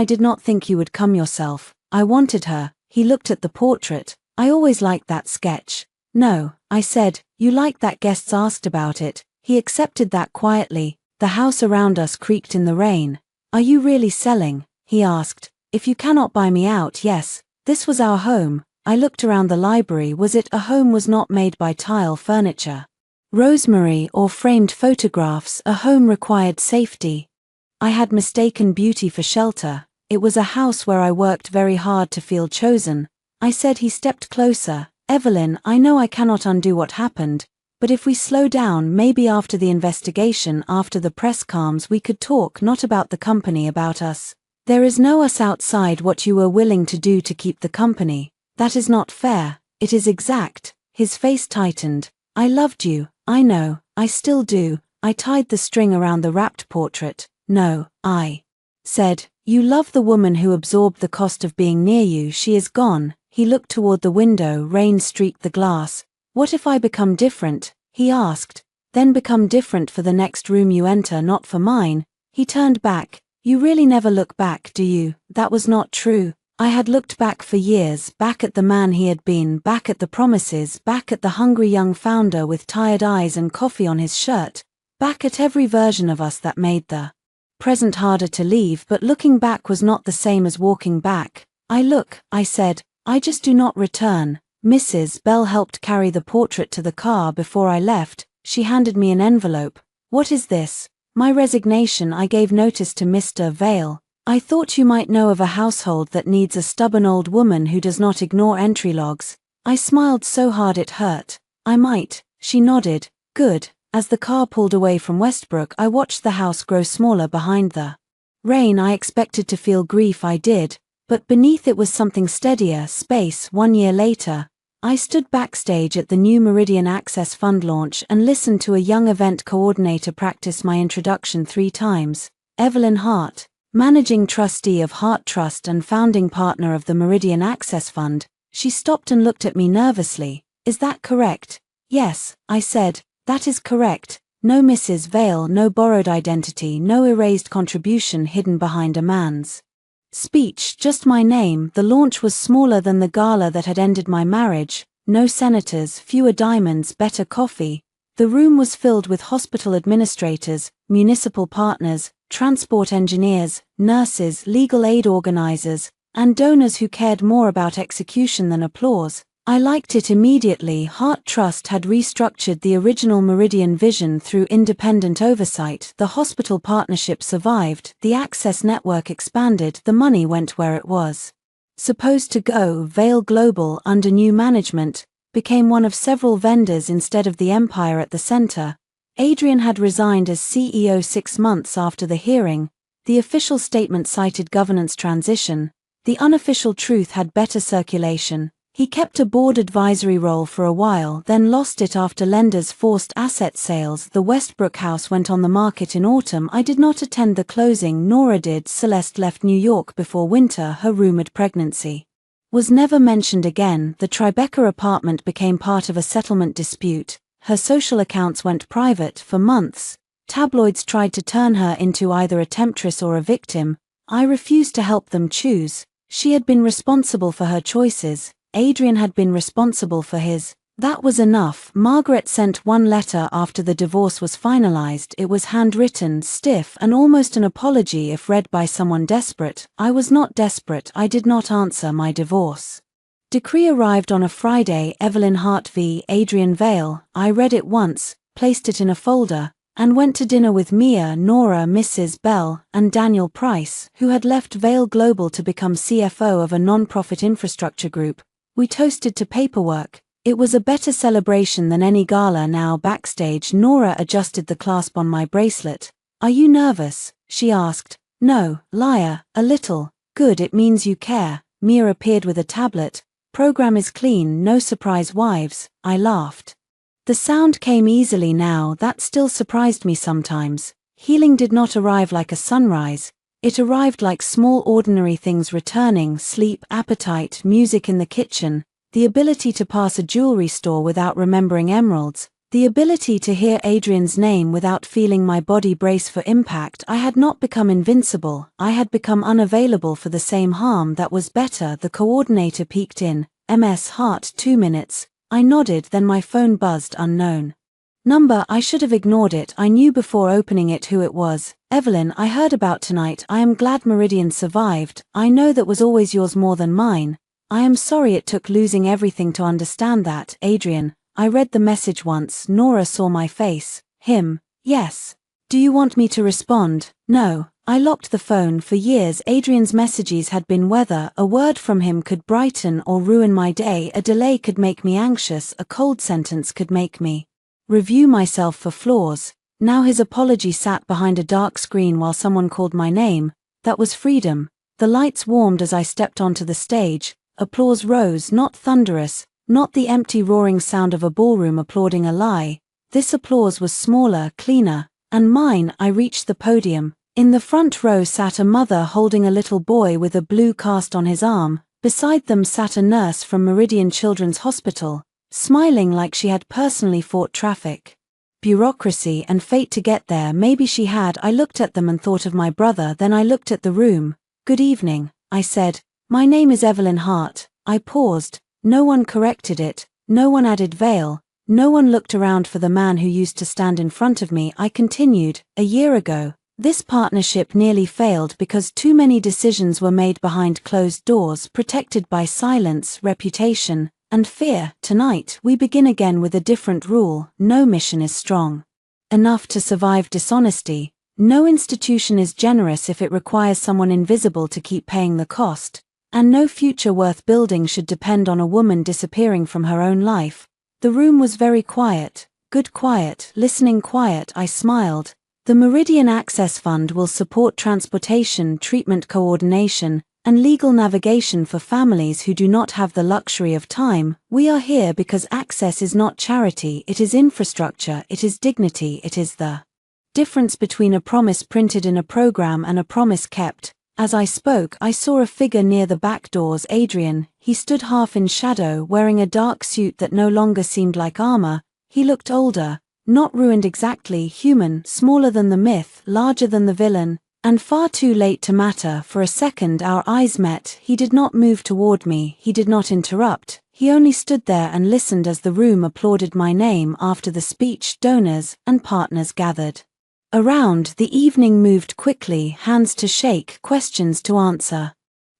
did not think you would come yourself. I wanted her. He looked at the portrait. I always liked that sketch. No, I said, you liked that. Guests asked about it. He accepted that quietly. The house around us creaked in the rain. Are you really selling? He asked. If you cannot buy me out, yes. This was our home. I looked around the library. Was it a home? Was not made by tile furniture, rosemary, or framed photographs. A home required safety. I had mistaken beauty for shelter. It was a house where I worked very hard to feel chosen. I said. He stepped closer. Evelyn, I know I cannot undo what happened, but if we slow down, maybe after the investigation, after the press calms, we could talk, not about the company, about us. There is no us outside. What you were willing to do to keep the company. That is not fair. It is exact. His face tightened. I loved you. I know. I still do. I tied the string around the wrapped portrait. No, I said, you love the woman who absorbed the cost of being near you. She is gone. He looked toward the window. Rain streaked the glass. What if I become different? He asked. Then become different for the next room you enter, not for mine. He turned back. You really never look back, do you? That was not true. I had looked back for years, back at the man he had been, back at the promises, back at the hungry young founder with tired eyes and coffee on his shirt, back at every version of us that made the present harder to leave. But looking back was not the same as walking back. I said, I just do not return. Mrs. Bell helped carry the portrait to the car before I left. She handed me an envelope. What is this? My resignation. I gave notice to Mr. Vale. I thought you might know of a household that needs a stubborn old woman who does not ignore entry logs. I smiled so hard it hurt. I might. She nodded. Good. As the car pulled away from Westbrook, I watched the house grow smaller behind the rain. I expected to feel grief. I did. But beneath it was something steadier, space. 1 year later, I stood backstage at the new Meridian Access Fund launch and listened to a young event coordinator practice my introduction 3 times. Evelyn Hart, managing trustee of Hart Trust and founding partner of the Meridian Access Fund. She stopped and looked at me nervously. Is that correct? Yes, I said. That is correct. No Mrs. Vale, no borrowed identity, no erased contribution hidden behind a man's speech, just my name. The launch was smaller than the gala that had ended my marriage. No senators, fewer diamonds, better coffee. The room was filled with hospital administrators, municipal partners, transport engineers, nurses, legal aid organizers, and donors who cared more about execution than applause. I liked it immediately. Heart Trust had restructured the original Meridian vision through independent oversight. The hospital partnership survived, the access network expanded, the money went where it was supposed to go. Vale Global, under new management, became one of several vendors instead of the empire at the center. Adrian had resigned as CEO 6 months after the hearing. The official statement cited governance transition. The unofficial truth had better circulation. He kept a board advisory role for a while, then lost it after lenders forced asset sales. The Westbrook house went on the market in autumn. I did not attend the closing, nor did Celeste. Left New York before winter. Her rumored pregnancy was never mentioned again. The Tribeca apartment became part of a settlement dispute. Her social accounts went private for months. Tabloids tried to turn her into either a temptress or a victim. I refused to help them choose. She had been responsible for her choices. Adrian had been responsible for his. That was enough. Margaret sent one letter after the divorce was finalized. It was handwritten, stiff, and almost an apology if read by someone desperate. I was not desperate. I did not answer. My divorce decree arrived on a Friday. Evelyn Hart v. Adrian Vale. I read it once, placed it in a folder, and went to dinner with Mia, Nora, Mrs. Bell, and Daniel Price, who had left Vale Global to become CFO of a non-profit infrastructure group. We toasted to paperwork. It was a better celebration than any gala. Now backstage, Nora adjusted the clasp on my bracelet. "Are you nervous?" she asked. "No, liar, a little." "Good, it means you care." Mia appeared with a tablet. "Program is clean, no surprise wives." I laughed. The sound came easily now. That still surprised me sometimes. Healing did not arrive like a sunrise. It arrived like small ordinary things returning: sleep, appetite, music in the kitchen, the ability to pass a jewelry store without remembering emeralds, the ability to hear Adrian's name without feeling my body brace for impact. I had not become invincible, I had become unavailable for the same harm. That was better. The coordinator peeked in. "Ms. Hart, 2 minutes. I nodded, then my phone buzzed. Unknown number. I should have ignored it. I knew before opening it who it was. "Evelyn, I heard about tonight. I am glad Meridian survived. I know that was always yours more than mine. I am sorry it took losing everything to understand that." "Adrian, I read the message once." Nora saw my face. "Him?" "Yes." "Do you want me to respond?" "No." I locked the phone. For years Adrian's messages had been weather. A word from him could brighten or ruin my day. A delay could make me anxious. A cold sentence could make me review myself for flaws. Now his apology sat behind a dark screen while someone called my name. That was freedom. The lights warmed as I stepped onto the stage. Applause rose, not thunderous, not the empty roaring sound of a ballroom applauding a lie. This applause was smaller, cleaner, and mine. I reached the podium. In the front row sat a mother holding a little boy with a blue cast on his arm. Beside them sat a nurse from Meridian Children's Hospital, smiling like she had personally fought traffic, bureaucracy, and fate to get there. Maybe she had. I looked at them and thought of my brother. Then I looked at the room. "Good evening," I said. "My name is Evelyn Hart." I paused. No one corrected it. No one added Vale. No one looked around for the man who used to stand in front of me. I continued. "A year ago, this partnership nearly failed because too many decisions were made behind closed doors, protected by silence, reputation, and fear. Tonight, we begin again with a different rule. No mission is strong enough to survive dishonesty. No institution is generous if it requires someone invisible to keep paying the cost. And no future worth building should depend on a woman disappearing from her own life." The room was very quiet. Good quiet, listening quiet. I smiled. "The Meridian Access Fund will support transportation, treatment coordination, and legal navigation for families who do not have the luxury of time. We are here because access is not charity, it is infrastructure, it is dignity, it is the difference between a promise printed in a program and a promise kept." As I spoke, I saw a figure near the back doors. Adrian. He stood half in shadow, wearing a dark suit that no longer seemed like armor. He looked older, not ruined exactly, human, smaller than the myth, larger than the villain, and far too late to matter. For a second our eyes met. He did not move toward me, he did not interrupt. He only stood there and listened as the room applauded my name. After the speech, donors and partners gathered around. The evening moved quickly, hands to shake, questions to answer.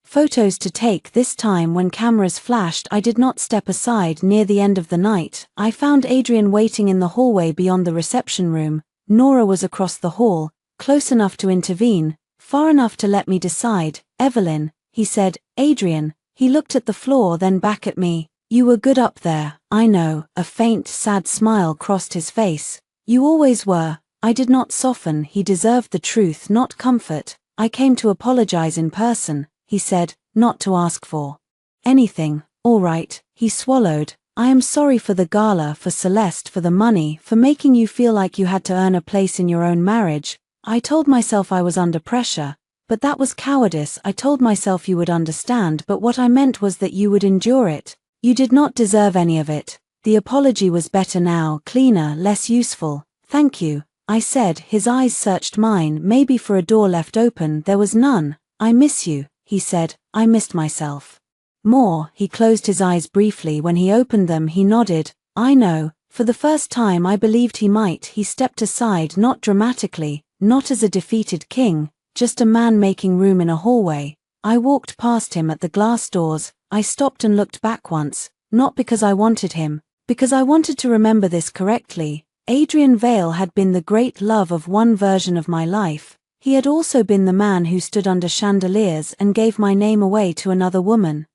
photos to take. This time when cameras flashed, I did not step aside. Near the end of the night, I found Adrian waiting in the hallway beyond the reception room. Nora was across the hall, close enough to intervene, far enough to let me decide. "Evelyn," he said. "Adrian." He looked at the floor, then back at me. "You were good up there." "I know." A faint, sad smile crossed his face. "You always were." I did not soften. He deserved the truth, not comfort. "I came to apologize in person," he said, "not to ask for anything." "All right." He swallowed. "I am sorry for the gala, for Celeste, for the money, for making you feel like you had to earn a place in your own marriage. I told myself I was under pressure, but that was cowardice. I told myself you would understand, but what I meant was that you would endure it. You did not deserve any of it." The apology was better now, cleaner, less useful. "Thank you," I said. His eyes searched mine, maybe for a door left open. There was none. "I miss you," he said. "I missed myself more." He closed his eyes briefly. When he opened them, he nodded. "I know." For the first time I believed he might. He stepped aside, not dramatically, not as a defeated king, just a man making room in a hallway. I walked past him at the glass doors. I stopped and looked back once, not because I wanted him, because I wanted to remember this correctly. Adrian Vale had been the great love of one version of my life. He had also been the man who stood under chandeliers and gave my name away to another woman.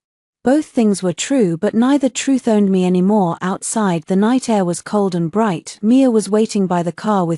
Both things were true, but neither truth owned me anymore. Outside, the night air was cold and bright. Mia was waiting by the car with